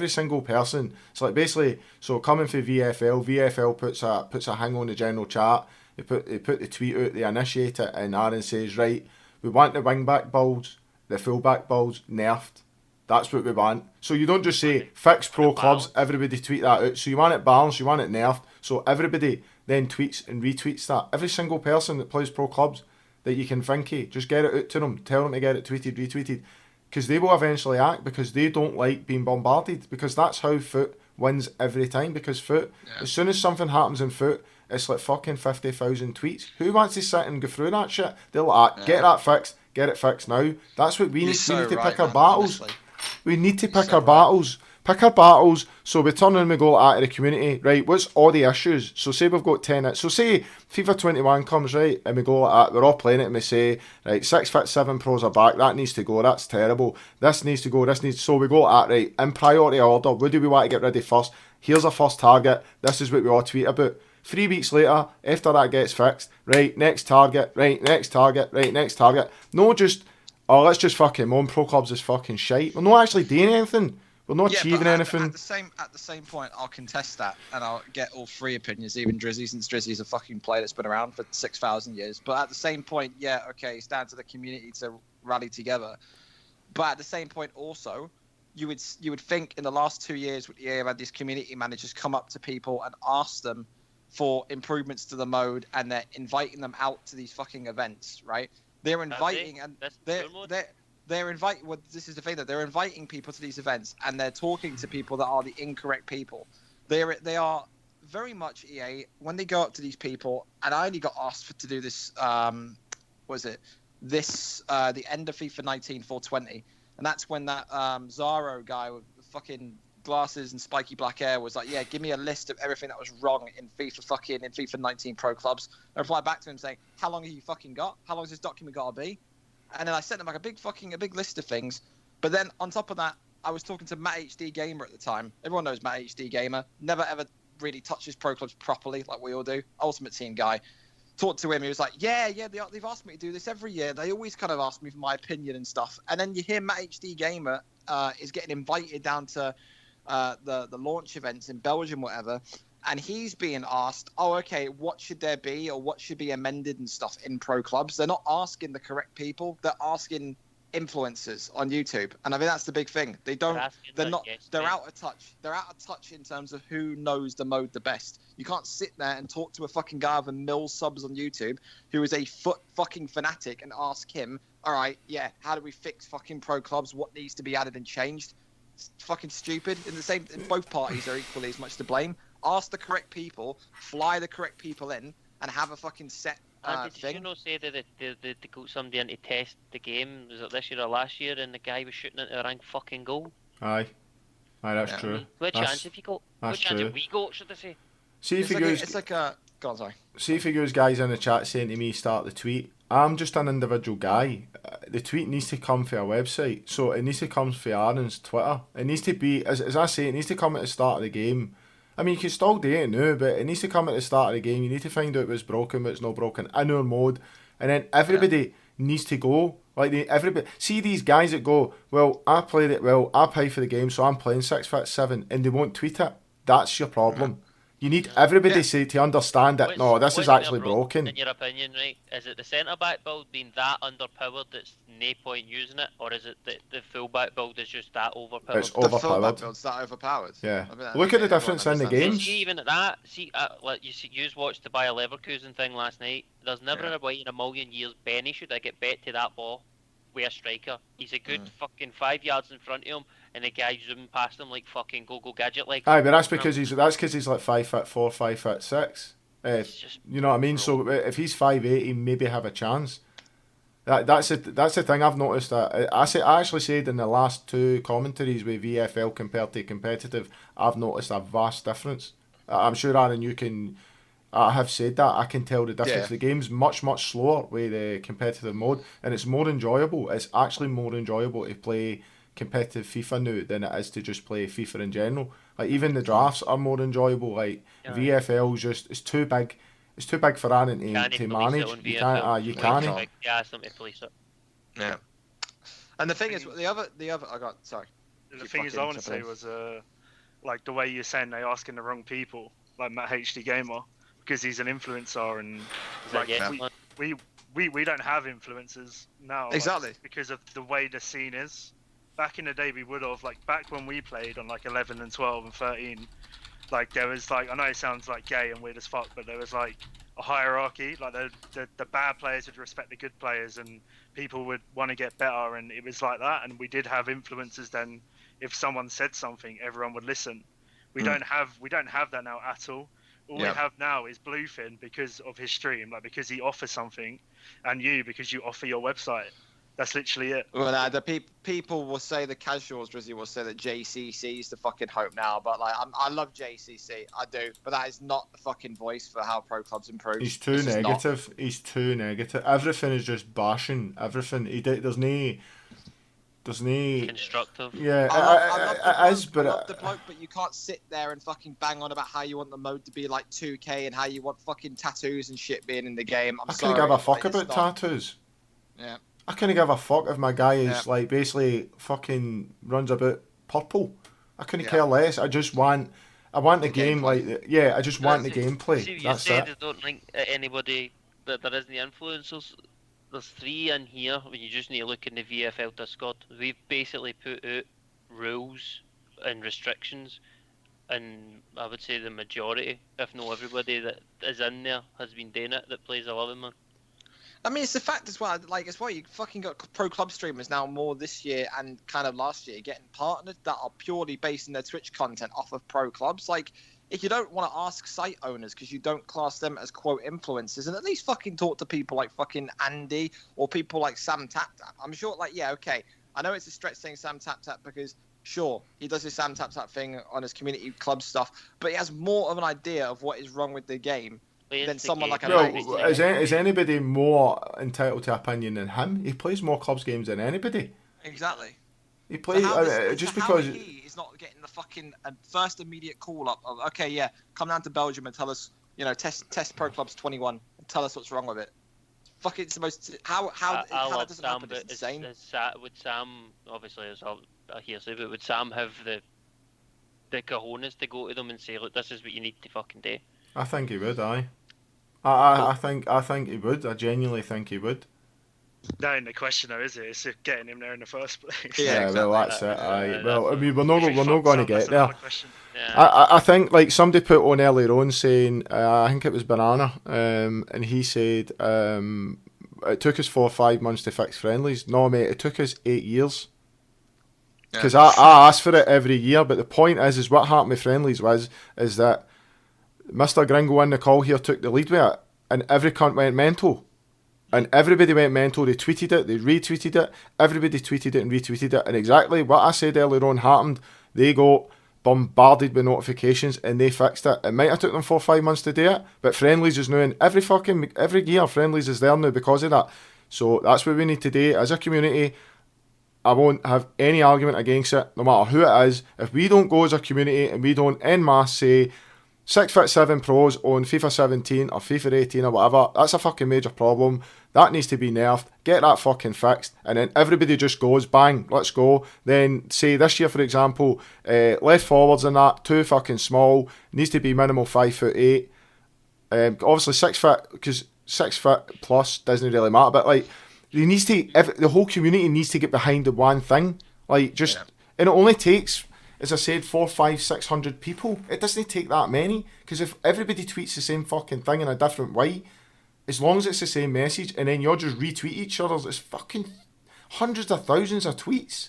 single person, it's like basically, so coming for VFL puts a hang on the general chat. They put the tweet out, they initiate it, and Aaron says, right, we want the wing back builds, the full back builds nerfed. That's what we want. So you don't just say fix pro clubs, everybody tweet that out. So you want it balanced, you want it nerfed. So everybody then tweets and retweets that. Every single person that plays pro clubs that you can think of, just get it out to them. Tell them to get it tweeted, retweeted. Because they will eventually act, because they don't like being bombarded. Because that's how foot wins every time. Because foot, as soon as something happens in foot, it's like fucking 50,000 tweets. Who wants to sit and go through that shit? They're like, get that fixed, get it fixed now. That's what we need. We need to pick our battles. Honestly. We need to pick our battles. Pick our battles. So we turn and we go out of the community, right? What's all the issues? So say we've got 10. So say FIFA 21 comes, right, and we go like that. We're all playing it, and we say, right, 6'7" pros are back. That needs to go. That's terrible. This needs to go. This needs. So we go like that, right? In priority order. What do we want to get rid of first? Here's our first target. This is what we all tweet about. 3 weeks later, after that gets fixed, right, next target, right, next target, right, next target. No, just, oh, let's just fucking moan pro clubs is fucking shite. We're not actually doing anything. We're not achieving anything. At the same point, I'll contest that, and I'll get all three opinions, even Drizzy, since Drizzy's a fucking player that's been around for 6,000 years. But at the same point, yeah, okay, it's down to the community to rally together. But at the same point, also, you would think in the last 2 years, EA have had these community managers come up to people and ask them for improvements to the mode, and they're inviting them out to these fucking events, right? They're inviting, and they're inviting. Well, this is the thing, that they're inviting people to these events, and they're talking to people that are the incorrect people. They are very much EA when they go up to these people, and I only got asked to do this. The end of FIFA 19 420, and that's when that Zaro guy with fucking glasses and spiky black hair was like, yeah, give me a list of everything that was wrong in FIFA 19 pro clubs. I replied back to him saying, how long have you fucking got? How long has this document got to be? And then I sent him like a big list of things. But then on top of that, I was talking to Matt HD Gamer at the time. Everyone knows Matt HD Gamer. Never ever really touches pro clubs properly like we all do. Ultimate Team guy. talked to him. He was like, yeah, they've asked me to do this every year. They always kind of ask me for my opinion and stuff. And then you hear Matt HD Gamer is getting invited down to the launch events in Belgium, whatever. And he's being asked, oh, okay, what should there be or what should be amended and stuff in pro clubs? They're not asking the correct people. They're asking influencers on YouTube. And I think that's the big thing. They're out of touch. They're out of touch in terms of who knows the mode the best. You can't sit there and talk to a fucking guy with a mil subs on YouTube who is a fucking fanatic and ask him, all right, yeah, how do we fix fucking pro clubs? What needs to be added and changed? It's fucking stupid. Both parties are equally as much to blame. Ask the correct people, fly the correct people in, and have a fucking set Did thing. you not say that they got somebody in to test the game? Was it this year or last year? And the guy was shooting into a rank fucking goal. Aye, that's true. What chance have you got? What chance have we got? Should I say? See if Go on, sorry. See if he goes guys in the chat saying to me, start the tweet. I'm just an individual guy. The tweet needs to come from a website, so it needs to come from Aaron's Twitter. It needs to be, as I say, it needs to come at the start of the game. I mean, you can still do it now, but it needs to come at the start of the game. You need to find out what's broken, what's not broken in our mode, and then everybody needs to go. Everybody see these guys that go, well, I played it well, I pay for the game, so I'm playing 6'7", and they won't tweet it. That's your problem. You need everybody to understand that. No, this is actually broken. In your opinion, right? Is it the centre back build being that underpowered that's no point using it, or is it the full back build is just that overpowered? It's overpowered. The full back build's that overpowered. Yeah. Look at the difference in the games. See, even at that, like you watched the Bayer Leverkusen thing last night. There's never in a million years Benny should I get bet to that ball. With a striker, he's a good fucking 5 yards in front of him, and the guy zooming past him like fucking go gadget like. Aye, but that's because he's like 5'4", 5'6". You know what I mean? So if he's 5'8", he maybe have a chance. That's the thing I've noticed. That I actually said in the last two commentaries with VFL compared to competitive, I've noticed a vast difference. I'm sure Aaron, you can. I have said that. I can tell the difference. Yeah. The game's much slower with the competitive mode, and it's more enjoyable. It's actually more enjoyable to play competitive FIFA now than it is to just play FIFA in general. Like even the drafts are more enjoyable. Like VFL's just it's too big. It's too big for Aaron to manage. You can't. You can't. Yeah, something to police it. Yeah. And the thing is, the other. I got sorry. The thing is, I want to say was like the way you're saying they're asking the wrong people, like Matt HD Gamer. Because he's an influencer and like we don't have influencers now. Exactly. Like, because of the way the scene is. Back in the day we would have, like back when we played on like 11 and 12 and 13, like there was like, I know it sounds like gay and weird as fuck, but there was like a hierarchy. Like the bad players would respect the good players and people would want to get better, and it was like that. And we did have influencers then. If someone said something, everyone would listen. We don't have that now at all. All we have now is Bluefin because of his stream, like because he offers something, and you because you offer your website. That's literally it. Well, the people will say, the casuals, Drizzy, will say that JCC is the fucking hope now. But like, I love JCC, I do. But that is not the fucking voice for how pro clubs improve. He's too negative. He's too negative. Everything is just bashing everything. There's no constructive. Yeah, I love the bloke, but you can't sit there and fucking bang on about how you want the mode to be like 2K and how you want fucking tattoos and shit being in the game. I couldn't give a fuck about tattoos. Yeah. I couldn't give a fuck if my guy is like basically fucking runs about purple. I couldn't care less. I want the game gameplay. I just want the gameplay. See, That's you it. said don't think anybody that there isn't the influencers. There's 3 in here. You just need to look in the VFL Discord. We've basically put out rules and restrictions, and I would say the majority, if not everybody that is in there, has been doing it. That plays 11 man. I mean, it's the fact as well. Like, it's why you fucking got pro club streamers now more this year and kind of last year getting partnered that are purely basing their Twitch content off of pro clubs. Like, if you don't want to ask site owners because you don't class them as quote influencers, and at least fucking talk to people like fucking Andy or people like Sam Tap Tap. I'm sure, like, yeah, okay. I know it's a stretch saying Sam Tap Tap because sure, he does his Sam Tap Tap thing on his community club stuff, but he has more of an idea of what is wrong with the game than someone like a is anybody more entitled to opinion than him? He plays more clubs games than anybody. Exactly. He plays because he is not getting the fucking first immediate call up of okay, yeah, come down to Belgium and tell us, you know, test Pro Clubs 21 tell us what's wrong with it. Fucking, it's the most. How I that love doesn't Sam, happen but is insane. would Sam, obviously, it's all a hearsay, but would Sam have the cojones to go to them and say, look, this is what you need to fucking do? I think he would. I think he would. I genuinely think he would. That ain't the question though, is it? It's getting him there in the first place. Yeah, Well, exactly. that's it. Aye. That's Well, I mean, we're If he not fucks going to up, get that's there. another question. Yeah. I think like somebody put on earlier on saying, I think it was Banana, and he said it took us 4 or 5 months to fix friendlies. No, mate, it took us 8 years. Because I asked for it every year, but the point is what happened with friendlies is that Mr. Gringo in the call here took the lead with it, and every cunt went mental. And everybody went mental. They tweeted it, they retweeted it, everybody tweeted it and retweeted it, and exactly what I said earlier on happened. They got bombarded with notifications and they fixed it. It might have took them 4 or 5 months to do it, but friendlies is now in every year. Friendlies is there now because of that. So that's what we need to do as a community. I won't have any argument against it, no matter who it is. If we don't go as a community and we don't en masse say 6'7" pros on FIFA 17 or FIFA 18 or whatever, that's a fucking major problem. That needs to be nerfed. Get that fucking fixed. And then everybody just goes, bang, let's go. Then say this year, for example, left forwards and that, too fucking small. Needs to be minimal 5'8". Obviously 6 foot, because 6 foot plus doesn't really matter. But like, the whole community needs to get behind the one thing. Like, just, and it only takes, as I said, 400, 500, 600 people. It doesn't take that many, because if everybody tweets the same fucking thing in a different way, as long as it's the same message, and then you're just retweet each other's, it's fucking hundreds of thousands of tweets.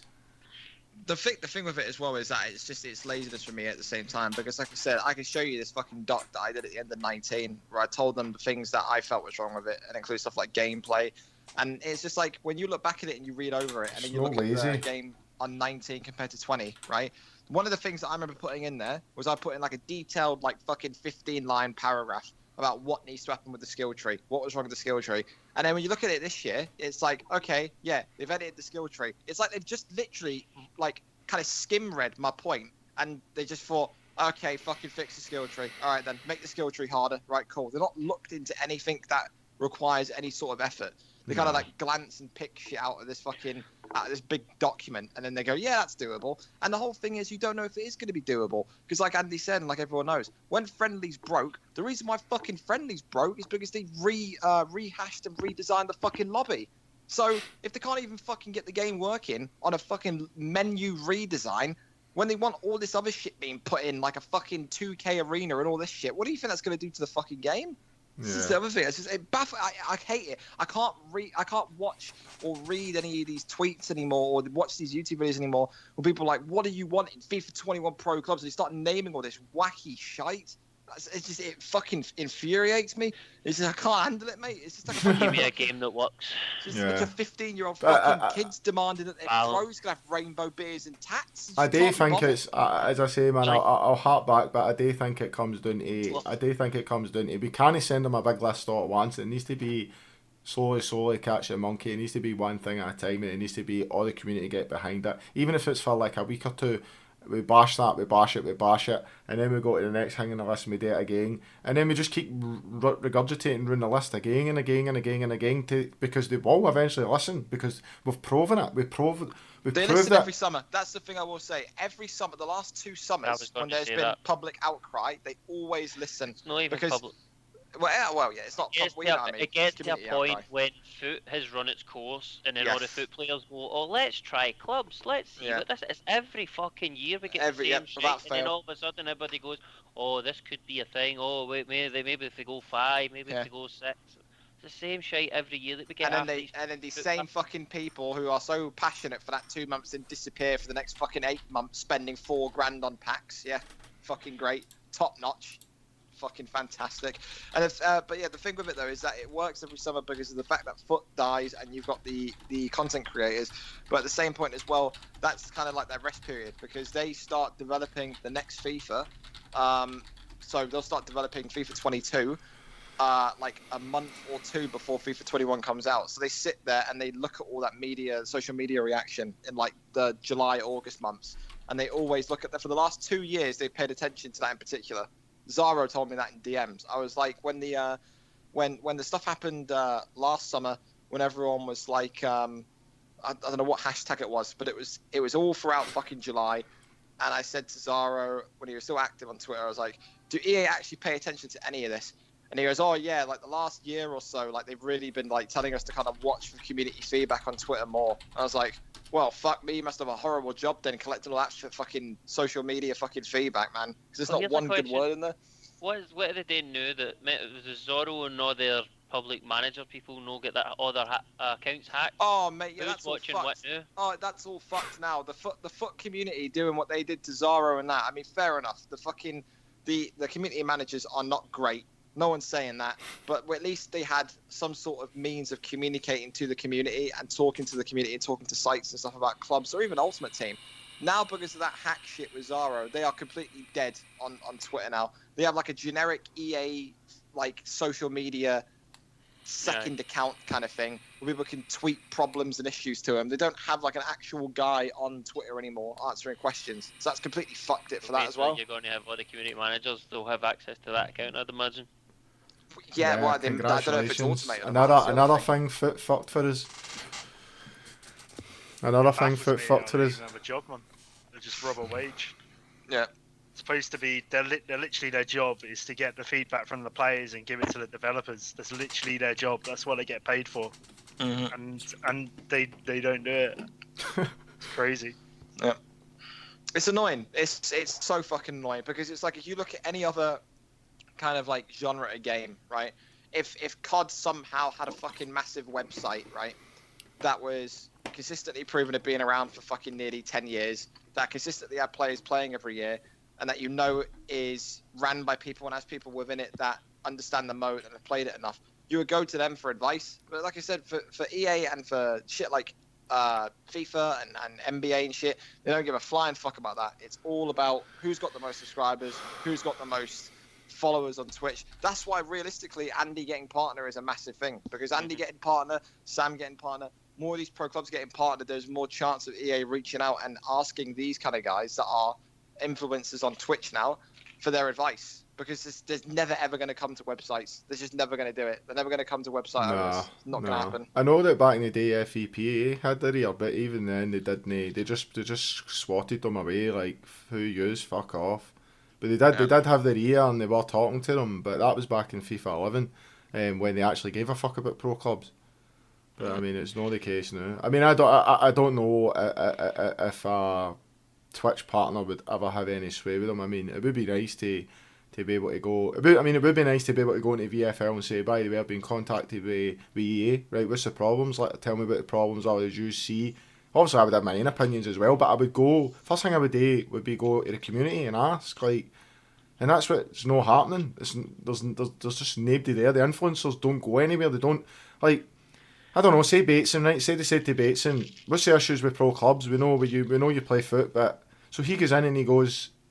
The thing with it as well is that it's laziness for me at the same time, because like I said, I can show you this fucking doc that I did at the end of 19 where I told them the things that I felt was wrong with it, and include stuff like gameplay. And it's just like, when you look back at it and you read over it, and then you look at the game on 19 compared to 20, right? One of the things that I remember putting in there was I put in like a detailed, like fucking 15-line paragraph about what needs to happen with the skill tree, what was wrong with the skill tree. And then when you look at it this year, it's like, okay, yeah, they've edited the skill tree. It's like they've just literally like kind of skim read my point, and they just thought, okay, fucking fix the skill tree. All right, then make the skill tree harder. Right, cool. They're not looked into anything that requires any sort of effort. They kind of like glance and pick shit out of this big document, and then they go, yeah, that's doable. And the whole thing is, you don't know if it is going to be doable, because like Andy said, and like everyone knows, when friendlies broke, the reason why fucking friendlies broke is because they rehashed and redesigned the fucking lobby. So if they can't even fucking get the game working on a fucking menu redesign, when they want all this other shit being put in, like a fucking 2K arena and all this shit, what do you think that's going to do to the fucking game? This is the other thing. It's just, I hate it. I can't watch or read any of these tweets anymore, or watch these YouTube videos anymore, where people are like, what do you want in FIFA 21 Pro Clubs? And they start naming all this wacky shite. It fucking infuriates me. It's just, I can't handle it, mate. It's just like give me a game that works. It's just like a 15-year-old fucking kids demanding that their pros can have rainbow beers and tats. I do think it's, as I say, man, I'll harp back, but I do think it comes down to, we can't send them a big list all at once. It needs to be slowly catch the monkey. It needs to be one thing at a time, and it needs to be all the community get behind it. Even if it's for like a week or two, we bash that, we bash it, and then we go to the next thing on the list and we do it again, and then we just keep regurgitating around the list again and again because they will eventually listen, because we've proven it. They listen every summer. That's the thing I will say. Every summer, the last 2 summers, when there's been public outcry, they always listen. It's not even public. Well, yeah, it's not. It gets to a point when foot has run its course, and then all the foot players go, "Oh, let's try clubs. Let's see what this is." Every fucking year we get the same shit, and then all of a sudden everybody goes, "Oh, this could be a thing. Oh, wait, maybe if they go 5, maybe if they go 6." It's the same shit every year that we get. And then these same fucking people who are so passionate for that 2 months then disappear for the next fucking 8 months, spending $4,000 on packs. Yeah, fucking great, top notch. Fucking fantastic. And but yeah, the thing with it though is that it works every summer because of the fact that foot dies and you've got the content creators, but at the same point as well, that's kind of like their rest period, because they start developing the next FIFA. So they'll start developing FIFA 22 like a month or 2 before FIFA 21 comes out. So they sit there and they look at all that social media reaction in like the July, August months, and they always look at that. For the last 2 years they've paid attention to that in particular. Zaro told me that in DMs. I was like, when the when the stuff happened last summer, when everyone was like, I don't know what hashtag it was, but it was all throughout fucking July. And I said to Zaro when he was still active on Twitter, I was like, do EA actually pay attention to any of this? And he goes, oh yeah, like the last year or so, like they've really been like telling us to kind of watch for community feedback on Twitter more. I was like, well, fuck me, you must have a horrible job then collecting all that for fucking social media fucking feedback, man. Because there's not one good word in there. What did they know that the Zorro and all their public manager people no get that all their accounts hacked? Oh mate, yeah, Who's that's all watching fucked. what now? Oh, that's all fucked now. The foot community doing what they did to Zaro and that. I mean, fair enough. The community managers are not great. No one's saying that, but at least they had some sort of means of communicating to the community and talking to the community and talking to sites and stuff about clubs or even Ultimate Team. Now, because of that hack shit with Zaro, they are completely dead on Twitter now. They have like a generic EA like social media second account kind of thing where people can tweet problems and issues to them. They don't have like an actual guy on Twitter anymore answering questions. So that's completely fucked it for that as well. You're going to have all the community managers, they'll have access to that account, I'd imagine. Yeah, well, I don't know if it's congratulations. automated. Another thing fucked for us. Another thing fucked for us. Have a job, man. They just rob a wage. Yeah. It's supposed to be they're literally their job is to get the feedback from the players and give it to the developers. That's literally their job. That's what they get paid for. And they don't do it. It's crazy. Yeah. It's annoying. It's so fucking annoying because it's like if you look at any other kind of like genre of game, right? If COD somehow had a fucking massive website, right, that was consistently proven to being around for fucking nearly 10 years, that consistently had players playing every year, and that is ran by people and has people within it that understand the mode and have played it enough, you would go to them for advice. But like I said, for EA and for shit like FIFA and NBA and shit, they don't give a flying fuck about that. It's all about who's got the most subscribers, who's got the most followers on Twitch. That's why realistically Andy getting partner is a massive thing, because Andy getting partner, Sam getting partner, more of these pro clubs getting partner, there's more chance of EA reaching out and asking these kind of guys that are influencers on Twitch now for their advice, because there's never ever going to come to websites. They're just never going to do it. They're never going to come to website owners. It's not going to happen. I know that back in the day FEPA had their ear, but even then they didn't. They just swatted them away like, who yous, fuck off. But they did have their ear and they were talking to them, but that was back in FIFA 11 when they actually gave a fuck about pro clubs. But I mean, it's not the case now. I mean, I don't know if a Twitch partner would ever have any sway with them. I mean, it would be nice to be able to go. It would be nice to be able to go into VFL and say, by the way, I've been contacted with EA. Right, what's the problems? Like, tell me about the problems or as you see. Obviously, I would have my own opinions as well, but I would go. First thing I would do would be go to the community and ask, like, and that's what's not happening. There's just nobody there. The influencers don't go anywhere. They don't, like, I don't know. Say Bateson, right? Say they said to Bateson, what's the issues with pro clubs? We know you play foot, but so he goes in and he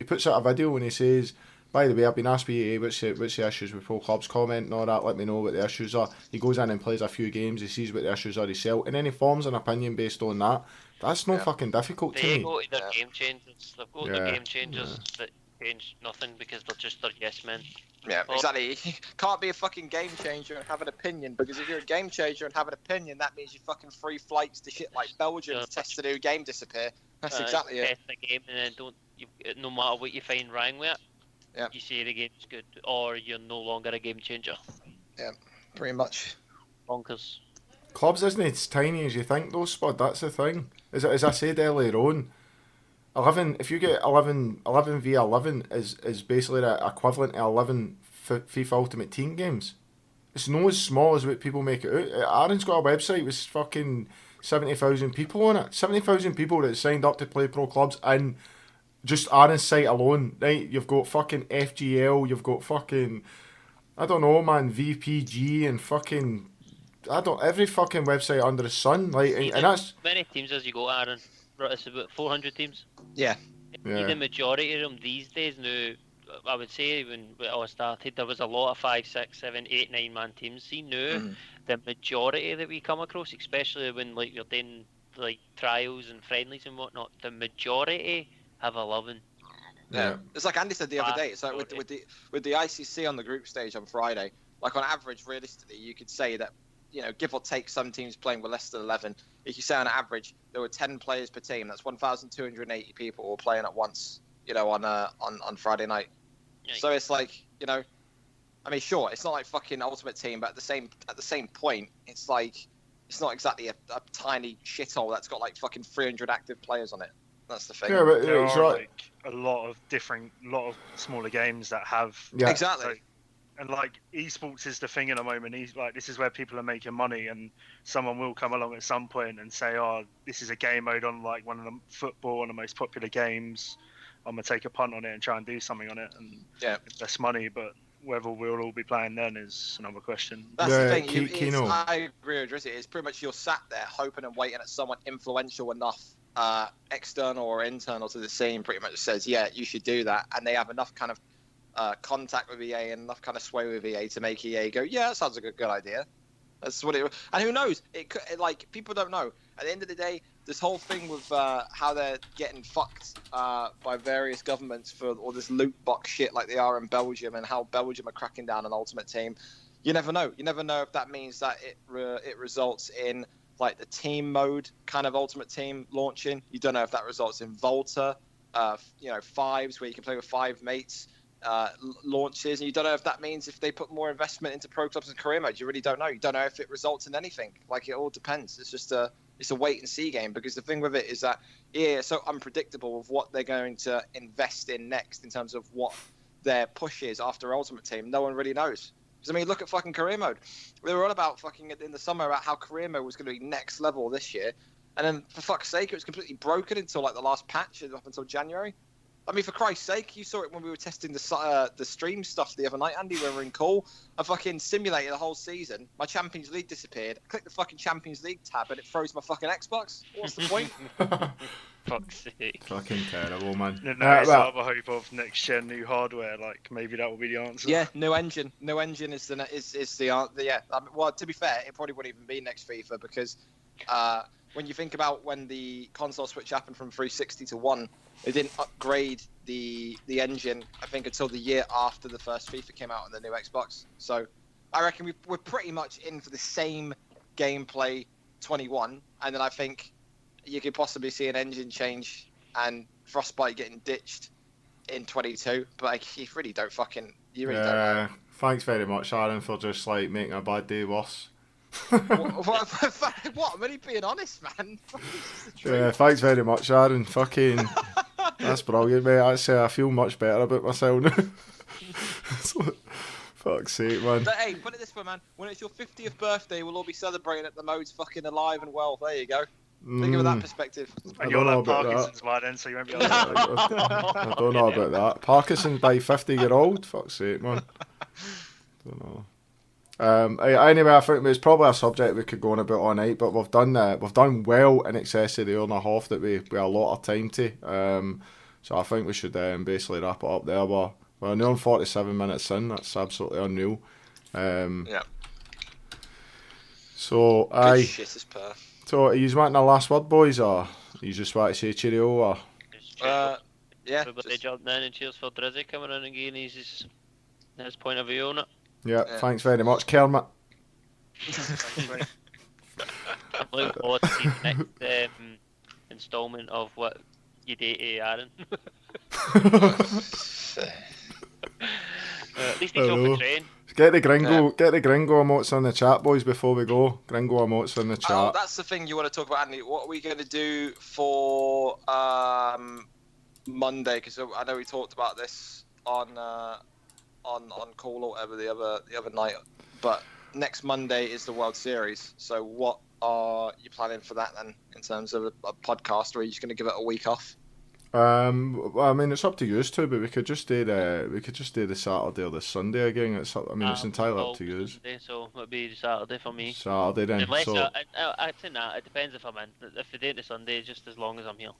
puts out a video and he says, by the way, I've been asked by EA what's the issues with pro clubs, comment and all that, let me know what the issues are. He goes in and plays a few games, he sees what the issues are himself, and then he forms an opinion based on that. That's not fucking difficult to me. They go to their game changers. They've got their game changers that change nothing because they're just their yes men. Yeah, exactly. You can't be a fucking game changer and have an opinion, because if you're a game changer and have an opinion, that means you fucking free flights to shit like Belgium to test the new game disappear. That's exactly it. Test the game and then no matter what you find wrong with it, you say the game's good, or you're no longer a game changer. Yeah, pretty much. Bonkers. Clubs isn't as tiny as you think though, Spud, that's the thing. As I said earlier on, 11, if you get 11 v 11 is basically the equivalent to 11 FIFA Ultimate Team games. It's not as small as what people make it out. Aaron's got a website with fucking 70,000 people on it. 70,000 people that signed up to play pro clubs and just Aaron's site alone, right? You've got fucking FGL, you've got fucking, I don't know, man, VPG and fucking, every fucking website under the sun, like, and that's... Many teams as you go, Aaron? It's about 400 teams? Yeah. The majority of them these days now, I would say when we all started, there was a lot of 5, 6, 7, 8, 9 man teams. See now, the majority that we come across, especially when like you're doing like trials and friendlies and whatnot, the majority have 11. Yeah, it's like Andy said the other day. It's like with the ICC on the group stage on Friday, like on average, realistically, you could say that, give or take, some teams playing with less than 11. If you say on average there were 10 players per team, that's 1,280 people all playing at once. On Friday night. Yeah. So it's like, I mean, sure, it's not like fucking Ultimate Team, but at the same point, it's like it's not exactly a tiny shithole that's got like fucking 300 active players on it. That's the thing. Yeah, but There it's are right. like a lot of smaller games that have Yeah. Exactly. and like esports is the thing at the moment. This is where people are making money, and someone will come along at some point and say, "Oh, this is a game mode on like one of the football and the most popular games. I'm gonna take a punt on it and try and do something on it, and less money." But whether we'll all be playing then is another question. That's Yeah, the thing. Kino. I agree with Drizzy. It's pretty much you're sat there hoping and waiting at someone influential enough, external or internal to the scene, pretty much says, yeah, you should do that. And they have enough kind of contact with EA and enough kind of sway with EA to make EA go, yeah, that sounds like a good idea. That's what it. And who knows? Like people don't know. At the end of the day, this whole thing with how they're getting fucked by various governments for all this loot box shit like they are in Belgium, and how Belgium are cracking down on Ultimate Team. You never know. You never know if that means that it results in like the team mode kind of Ultimate Team launching. You don't know if that results in Volta, fives where you can play with 5 mates. Launches, and you don't know if that means if they put more investment into pro clubs and career mode. You really don't know. You don't know if it results in anything. Like, it all depends. It's just a wait and see game, because the thing with it is that EA are so unpredictable of what they're going to invest in next in terms of what their push is after Ultimate Team. No one really knows. Because, I mean, look at fucking career mode. They were all about fucking in the summer about how career mode was going to be next level this year, and then for fuck's sake, it was completely broken until like the last patch up until January. I mean, for Christ's sake, you saw it when we were testing the stream stuff the other night, Andy, when we were in call. I fucking simulated the whole season. My Champions League disappeared. I clicked the fucking Champions League tab and it froze my fucking Xbox. What's the point? Fuck's sake. Fucking terrible, man. No, it's another hope of next gen new hardware. Like maybe that will be the answer. Yeah, new engine. New engine is the answer. Yeah. Well, to be fair, it probably wouldn't even be next FIFA, because when you think about when the console switch happened from 360 to 1, they didn't upgrade the engine, I think, until the year after the first FIFA came out on the new Xbox. So I reckon we're pretty much in for the same gameplay 21, and then I think you could possibly see an engine change and Frostbite getting ditched in 22. But like, you really don't know. Thanks very much, Aaron, for just like making a bad day worse. What? I'm only being honest, man. Yeah, thanks very much, Aaron. Fucking, that's brilliant, mate. Actually, I feel much better about myself now. Fuck's sake, man. But hey, put it this way, man. When it's your 50th birthday, we'll all be celebrating it. The mode's fucking alive and well. There you go. Think of that perspective. And you'll have Parkinson's by then, so you won't be able to. I don't know about that. Parkinson's by 50-year-old? Fuck's sake, man. Don't know. Anyway, I think it's probably a subject we could go on about all night, but we've done well in excess of the hour and a half that we allot our time to. So I think we should basically wrap it up there. We're near 47 minutes in. That's absolutely unreal. Yeah. So Good shit is per. So are you wanting a last word, boys, or you just want to say cheerio? Or yeah. Everybody jumped in, and cheers for Drizzy coming in and giving his point of view on it. Yeah, thanks very much, Kermit. I'm looking forward to seeing the next instalment of what you did to Aaron. At least he's off the train. Get the gringo emotes on the chat, boys, before we go. Gringo emotes on the chat. Oh, that's the thing you want to talk about, Andy. What are we going to do for Monday? Because I know we talked about this on call or whatever the other night. But next Monday is the World Series. So what are you planning for that then, in terms of a podcast, or are you just going to give it a week off? Well, I mean, it's up to you two, but we could just do the Saturday or the Sunday again. It's entirely up to you. So it'll be Saturday for me. Saturday then. Unless so I think that it depends if I'm in. If we do it the Sunday, just as long as I'm here.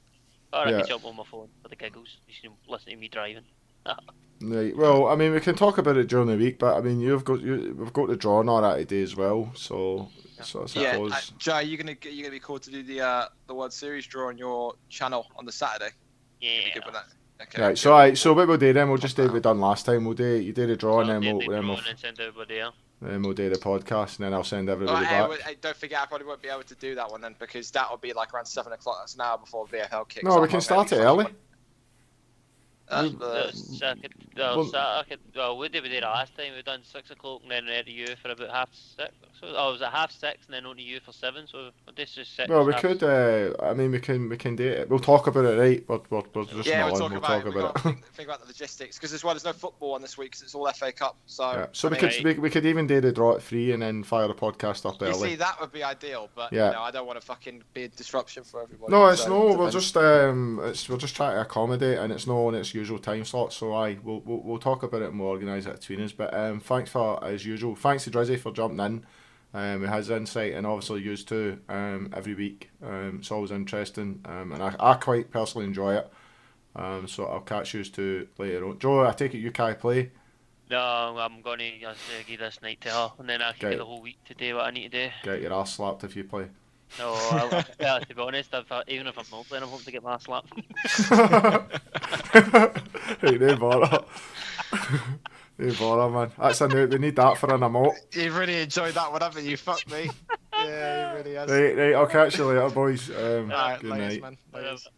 Or I can jump on my phone for the giggles. You can listen to me driving. Right. Well, I mean, we can talk about it during the week, but I mean, we've got the draw and all that today as well. So I suppose. Jay, you're gonna be called to do the World Series draw on your channel on the Saturday. Yeah. Good with that. Okay. Right. So what we'll do then? We'll just do what we done last time. You do the draw and then we'll and send everybody out. Then we'll do the podcast, and then I'll send Oh, everybody hey, back. hey, don't forget, I probably won't be able to do that one then because that'll be like around 7 o'clock. That's an hour before VFL kicks off. No, we can start it early. What did we do last time? We done 6 o'clock and then we had you for about half 6. So it was at half 6 and then on to you for 7. So this is 6. Well, we could. I mean, we can do it. We'll talk about it, right? We're just Yeah, not we'll on. talk about it. We've got to think about the logistics because as well, there's no football on this week because it's all FA Cup. So Yeah. So I we mean, could we could even do the draw at 3 and then fire the podcast up you early. see, that would be ideal, but Yeah. you know, I don't want to fucking be a disruption for everybody. No, it's so no. it We're depends. just we're just trying to accommodate, and it's not on its usual time slot. So we'll talk about it and we'll organise it between us. But thanks for as usual. Thanks to Drizzy for jumping in. With his insight and obviously used too every week. It's always interesting, and I quite personally enjoy it. So I'll catch you two later on. Joe, I take it you can't play. No, I'm going to give this night to her and then I can get the whole week to do what I need to do. Get your ass slapped if you play. No, to be honest, even if I'm not playing, I'm hoping to get my slap. Hey, no bother. No bother, man. That's a new. We need that for an emote. You've really enjoyed that one, haven't you? Fuck me. Yeah, you really has. Right, I'll catch you later, boys. Alright, Good latest, night. man. Latest.